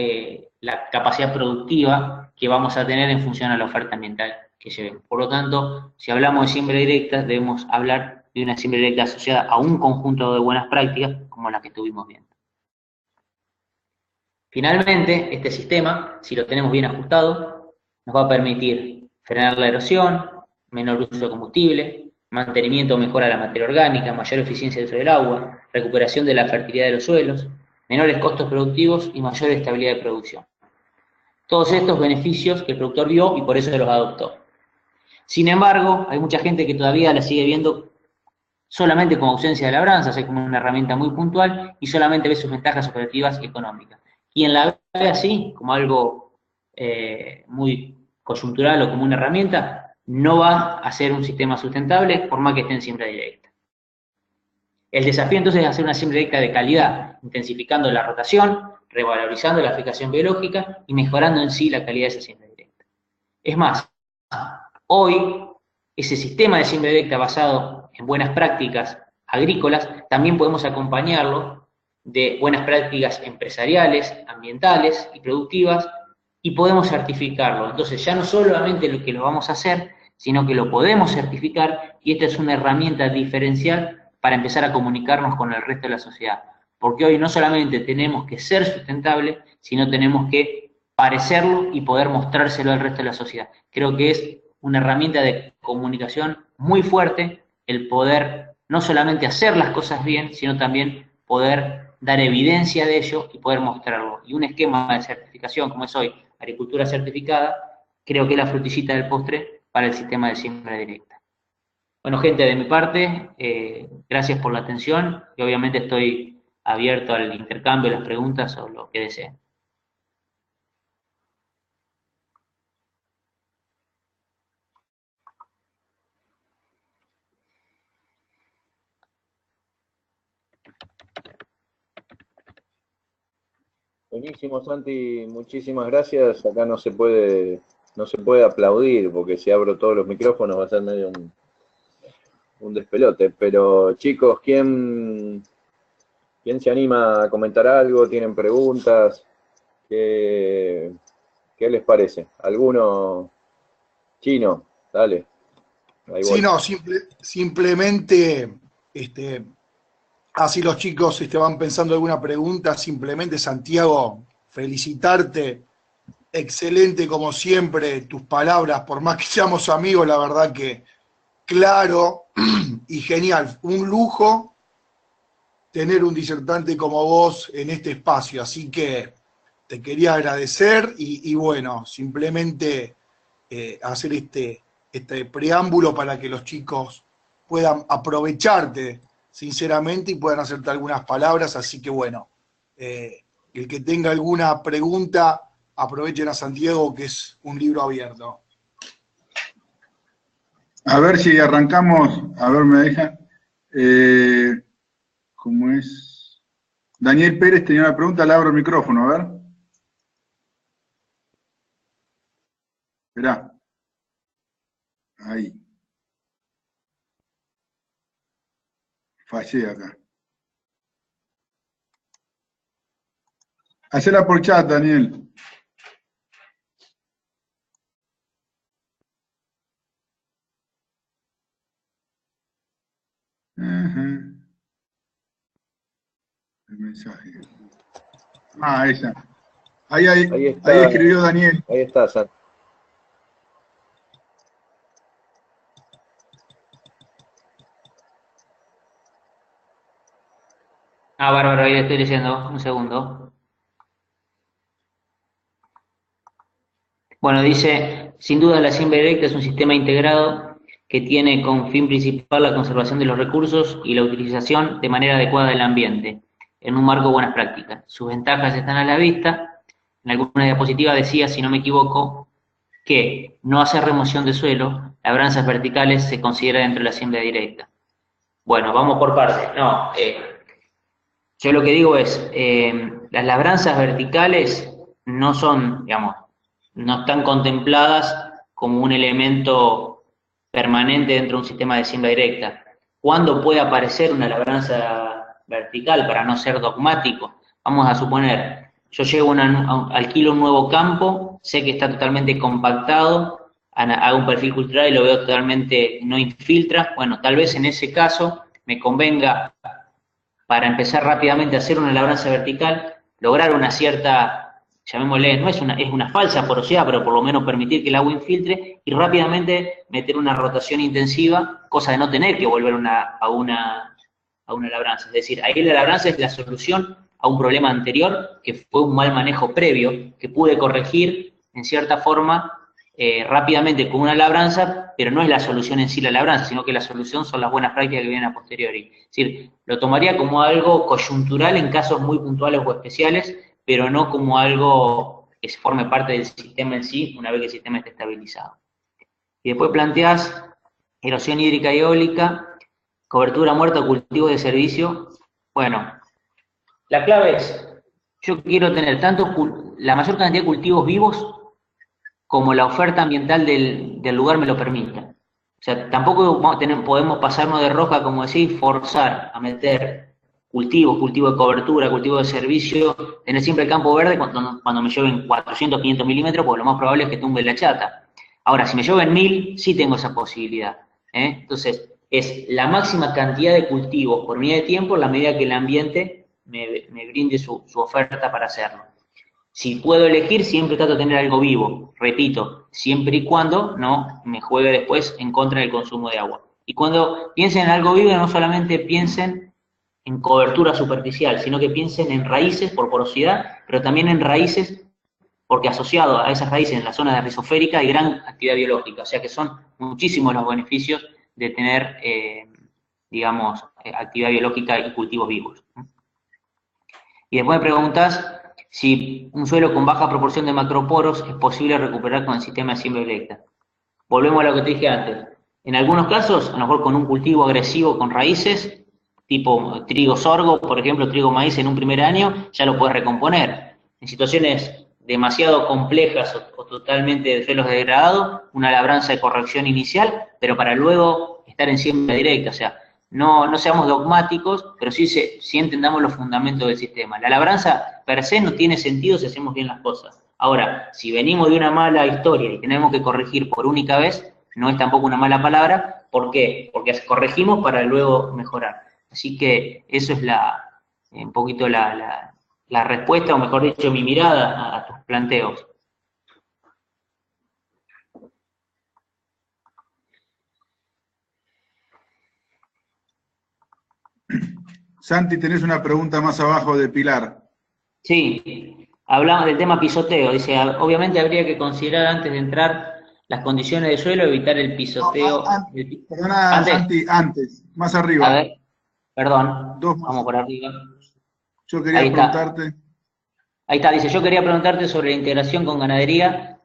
la capacidad productiva que vamos a tener en función a la oferta ambiental que llevemos. Por lo tanto, si hablamos de siembra directa, debemos hablar de una siembra directa asociada a un conjunto de buenas prácticas como la que estuvimos viendo. Finalmente, este sistema, si lo tenemos bien ajustado, nos va a permitir frenar la erosión, menor uso de combustible, mantenimiento o mejora de la materia orgánica, mayor eficiencia del uso del agua, recuperación de la fertilidad de los suelos, menores costos productivos y mayor estabilidad de producción. Todos estos beneficios que el productor vio y por eso los adoptó. Sin embargo, hay mucha gente que todavía la sigue viendo solamente como ausencia de labranza, o sea, como una herramienta muy puntual y solamente ve sus ventajas operativas y económicas. Quien la ve así, como algo muy coyuntural o como una herramienta, no va a ser un sistema sustentable por más que esté en siembra directa. El desafío entonces es hacer una siembra directa de calidad, intensificando la rotación, revalorizando la fijación biológica y mejorando en sí la calidad de esa siembra directa. Es más, hoy ese sistema de siembra directa basado en buenas prácticas agrícolas, también podemos acompañarlo de buenas prácticas empresariales, ambientales y productivas, y podemos certificarlo. Entonces ya no solamente lo que lo vamos a hacer, sino que lo podemos certificar, y esta es una herramienta diferencial para empezar a comunicarnos con el resto de la sociedad. Porque hoy no solamente tenemos que ser sustentables, sino tenemos que parecerlo y poder mostrárselo al resto de la sociedad. Creo que es una herramienta de comunicación muy fuerte el poder no solamente hacer las cosas bien, sino también poder dar evidencia de ello y poder mostrarlo. Y un esquema de certificación como es hoy, agricultura certificada, creo que es la frutillita del postre para el sistema de siembra directa. Bueno, gente, de mi parte, gracias por la atención y obviamente estoy abierto al intercambio, las preguntas o lo que deseen. Buenísimo, Santi, muchísimas gracias. Acá no se puede aplaudir, porque si abro todos los micrófonos va a ser medio un despelote. Pero chicos, ¿quién se anima a comentar algo? ¿Tienen preguntas? ¿Qué les parece? ¿Alguno? Chino, dale. Ahí Sí, voy. no, simplemente, así los chicos van pensando alguna pregunta, simplemente Santiago, felicitarte, excelente como siempre, tus palabras, por más que seamos amigos, la verdad que claro y genial, un lujo tener un disertante como vos en este espacio, así que te quería agradecer y bueno, simplemente hacer este preámbulo para que los chicos puedan aprovecharte sinceramente y puedan hacerte algunas palabras, así que bueno, el que tenga alguna pregunta, aprovechen a Santiago, que es un libro abierto. A ver si arrancamos, a ver, me dejan. ¿Cómo es? Daniel Pérez tenía una pregunta, le abro el micrófono, a ver. Esperá. Ahí. Fallé acá. Hacela por chat, Daniel. Ajá. El mensaje. Ah, esa. Ahí está, ahí escribió Daniel. Ahí está, Santi. Ah, bárbaro, ahí estoy leyendo, un segundo. Bueno, dice, sin duda la siembra directa es un sistema integrado que tiene como fin principal la conservación de los recursos y la utilización de manera adecuada del ambiente, en un marco de buenas prácticas. Sus ventajas están a la vista. En alguna diapositiva decía, si no me equivoco, que no hacer remoción de suelo, labranzas verticales se considera dentro de la siembra directa. Bueno, vamos por partes. No, yo lo que digo es, las labranzas verticales no son, digamos, no están contempladas como un elemento permanente dentro de un sistema de siembra directa. ¿Cuándo puede aparecer una labranza vertical para no ser dogmático? Vamos a suponer, yo llego alquilo un nuevo campo, sé que está totalmente compactado, hago un perfil cultural y lo veo totalmente, no infiltra. Bueno, tal vez en ese caso me convenga, para empezar rápidamente a hacer una labranza vertical, lograr una cierta, llamémosle, no es una falsa porosidad, pero por lo menos permitir que el agua infiltre y rápidamente meter una rotación intensiva, cosa de no tener que volver a una labranza. Es decir, ahí la labranza es la solución a un problema anterior, que fue un mal manejo previo, que pude corregir en cierta forma rápidamente con una labranza, pero no es la solución en sí la labranza, sino que la solución son las buenas prácticas que vienen a posteriori. Es decir, lo tomaría como algo coyuntural en casos muy puntuales o especiales, pero no como algo que se forme parte del sistema en sí, una vez que el sistema esté estabilizado. Y después planteás erosión hídrica y eólica, cobertura muerta o cultivos de servicio. Bueno, la clave es, yo quiero tener tanto la mayor cantidad de cultivos vivos como la oferta ambiental del lugar me lo permita. O sea, tampoco podemos pasarnos de rosca, como decís, forzar a meter cultivo de cobertura, cultivo de servicio, tener siempre el campo verde cuando me llueven 400, 500 milímetros, porque lo más probable es que tumbe la chata. Ahora, si me llueven 1000, sí tengo esa posibilidad. Entonces, es la máxima cantidad de cultivos por unidad de tiempo en la medida que el ambiente me brinde su oferta para hacerlo. Si puedo elegir, siempre trato de tener algo vivo, repito, siempre y cuando no me juegue después en contra del consumo de agua. Y cuando piensen en algo vivo, no solamente piensen en cobertura superficial, sino que piensen en raíces por porosidad, pero también en raíces porque asociado a esas raíces en la zona de rizosférica hay gran actividad biológica, o sea que son muchísimos los beneficios de tener, digamos, actividad biológica y cultivos vivos. Y después me preguntas si un suelo con baja proporción de macroporos es posible recuperar con el sistema de siembra directa. Volvemos a lo que te dije antes. En algunos casos, a lo mejor con un cultivo agresivo con raíces, tipo trigo sorgo, por ejemplo, trigo maíz en un primer año, ya lo puedes recomponer. En situaciones demasiado complejas o totalmente de suelos degradados, una labranza de corrección inicial, pero para luego estar en siembra directa, o sea, no seamos dogmáticos, pero sí entendamos los fundamentos del sistema. La labranza per se no tiene sentido si hacemos bien las cosas. Ahora, si venimos de una mala historia y tenemos que corregir por única vez, no es tampoco una mala palabra. ¿Por qué? Porque corregimos para luego mejorar. Así que eso es un poquito la respuesta, o mejor dicho, mi mirada a tus planteos. Santi, tenés una pregunta más abajo de Pilar. Sí, hablamos del tema pisoteo. Dice, obviamente habría que considerar antes de entrar las condiciones de suelo, evitar el pisoteo. Perdona, Santi, antes, más A arriba. ver, perdón, Dos más. vamos por arriba. Yo quería preguntarte. Ahí está, dice, yo quería preguntarte sobre la integración con ganadería,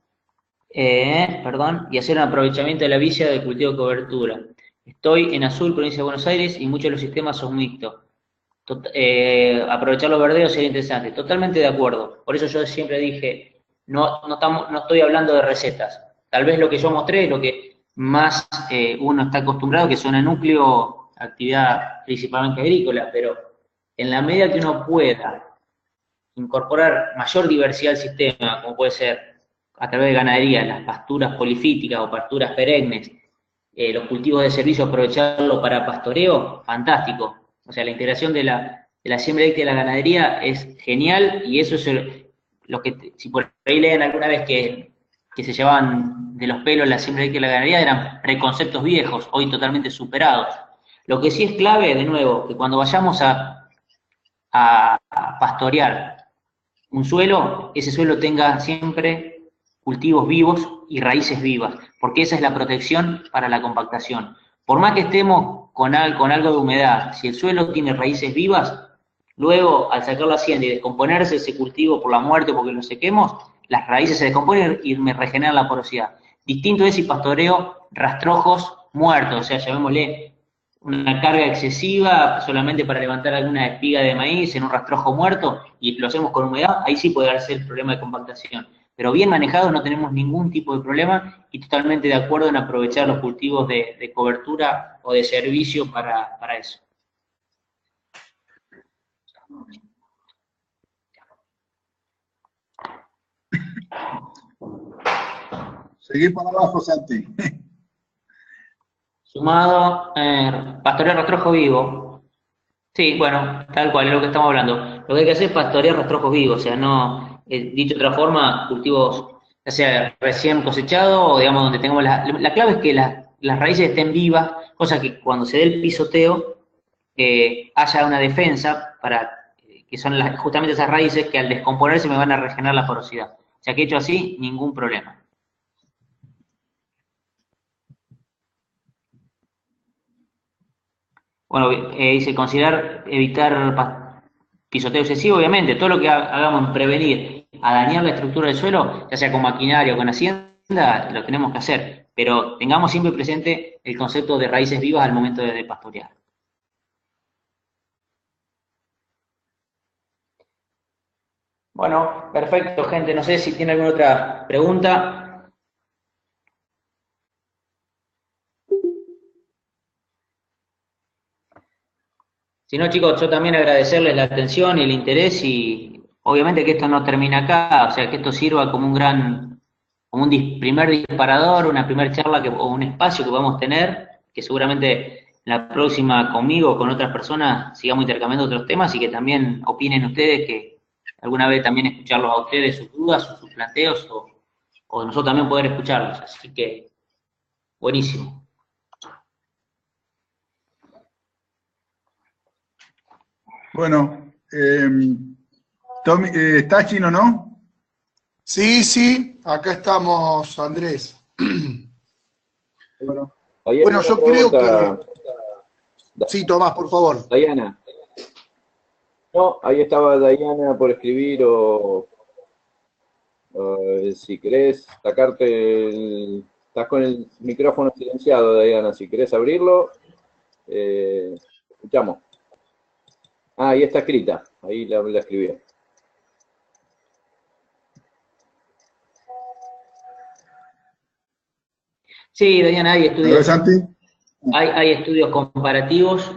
perdón, y hacer un aprovechamiento de la vicia de cultivo de cobertura. Estoy en Azul, provincia de Buenos Aires, y muchos de los sistemas son mixtos. Aprovechar los verdeos sería interesante. Totalmente de acuerdo. Por eso yo siempre dije, no estoy hablando de recetas. Tal vez lo que yo mostré es lo que más uno está acostumbrado, que son a núcleo, actividad principalmente agrícola, pero en la medida que uno pueda incorporar mayor diversidad al sistema, como puede ser a través de ganadería, las pasturas polifíticas o pasturas perennes, los cultivos de servicio, aprovecharlo para pastoreo, fantástico. O sea, la integración de la siembra directa y la ganadería es genial, y eso es lo que, si por ahí leen alguna vez que se llevaban de los pelos la siembra directa y la ganadería, eran preconceptos viejos, hoy totalmente superados. Lo que sí es clave, de nuevo, que cuando vayamos a pastorear un suelo, ese suelo tenga siempre cultivos vivos y raíces vivas, porque esa es la protección para la compactación. Por más que estemos con algo de humedad, si el suelo tiene raíces vivas, luego al sacar la hacienda y descomponerse ese cultivo por la muerte o porque lo sequemos, las raíces se descomponen y me regeneran la porosidad. Distinto es si pastoreo rastrojos muertos, o sea, llamémosle una carga excesiva solamente para levantar alguna espiga de maíz en un rastrojo muerto y lo hacemos con humedad, ahí sí puede darse el problema de compactación. Pero bien manejado no tenemos ningún tipo de problema, y totalmente de acuerdo en aprovechar los cultivos de cobertura o de servicio para eso. Seguí para abajo, Santi. Sumado, pastorear rastrojo vivo. Sí, bueno, tal cual es lo que estamos hablando. Lo que hay que hacer es pastorear rastrojos vivos, o sea, no, dicho de otra forma, cultivos, ya sea recién cosechados o digamos donde tengamos la clave es que las raíces estén vivas, cosa que cuando se dé el pisoteo haya una defensa para que son justamente esas raíces que al descomponerse me van a regenerar la porosidad. O sea que hecho así, ningún problema. Bueno, dice, considerar evitar pisoteo excesivo, obviamente, todo lo que hagamos en prevenir a dañar la estructura del suelo, ya sea con maquinaria o con hacienda, lo tenemos que hacer, pero tengamos siempre presente el concepto de raíces vivas al momento de pastorear. Bueno, perfecto, gente, no sé si tiene alguna otra pregunta. Si no, chicos, yo también agradecerles la atención y el interés y obviamente que esto no termina acá, o sea, que esto sirva como un como un primer disparador, una primera charla o un espacio que vamos a tener, que seguramente en la próxima conmigo o con otras personas sigamos intercambiando otros temas y que también opinen ustedes, que alguna vez también escucharlos a ustedes, sus dudas o sus planteos, o nosotros también poder escucharlos. Así que, buenísimo. Bueno, Tommy, ¿estás Chino, no? Sí, sí, acá estamos, Andrés. Bueno, ahí hay Bueno, una yo creo que... pregunta, Sí, Tomás, por favor. Diana. No, ahí estaba Diana por escribir o si querés sacarte estás con el micrófono silenciado, Diana, si querés abrirlo, escuchamos. Ah, ahí está escrita, ahí la escribió. Sí, Dayana, hay A ver, estudios. Santi. Hay estudios comparativos,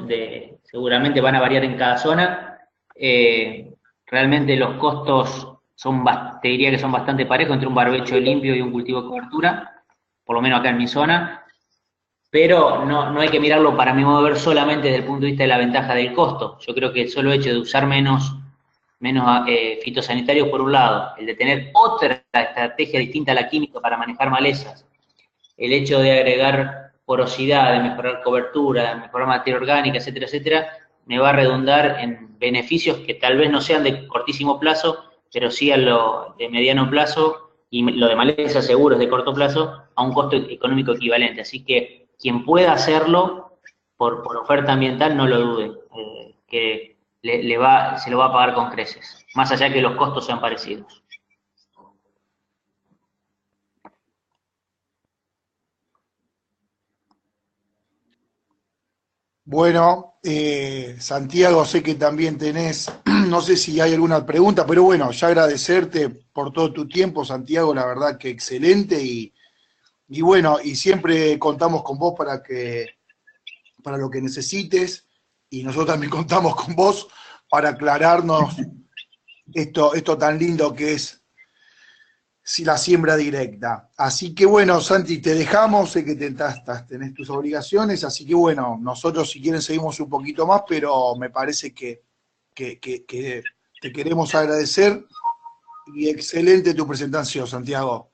seguramente van a variar en cada zona. Realmente los costos te diría que son bastante parejos entre un barbecho limpio y un cultivo de cobertura, por lo menos acá en mi zona, pero no hay que mirarlo para mi modo de ver solamente desde el punto de vista de la ventaja del costo. Yo creo que el solo hecho de usar menos fitosanitarios por un lado, el de tener otra estrategia distinta a la química para manejar malezas, el hecho de agregar porosidad, de mejorar cobertura, de mejorar materia orgánica, etcétera, etcétera, me va a redundar en beneficios que tal vez no sean de cortísimo plazo, pero sí a lo de mediano plazo y lo de maleza seguro es de corto plazo a un costo económico equivalente. Así que quien pueda hacerlo por oferta ambiental no lo dude, que se lo va a pagar con creces, más allá que los costos sean parecidos. Bueno, Santiago, sé que también tenés, no sé si hay alguna pregunta, pero bueno, ya agradecerte por todo tu tiempo, Santiago, la verdad que excelente y bueno, y siempre contamos con vos para lo que necesites y nosotros también contamos con vos para aclararnos esto tan lindo que es la siembra directa. Así que bueno, Santi, te dejamos, sé que tenés tus obligaciones, así que bueno, nosotros si quieren seguimos un poquito más, pero me parece que te queremos agradecer y excelente tu presentación, Santiago.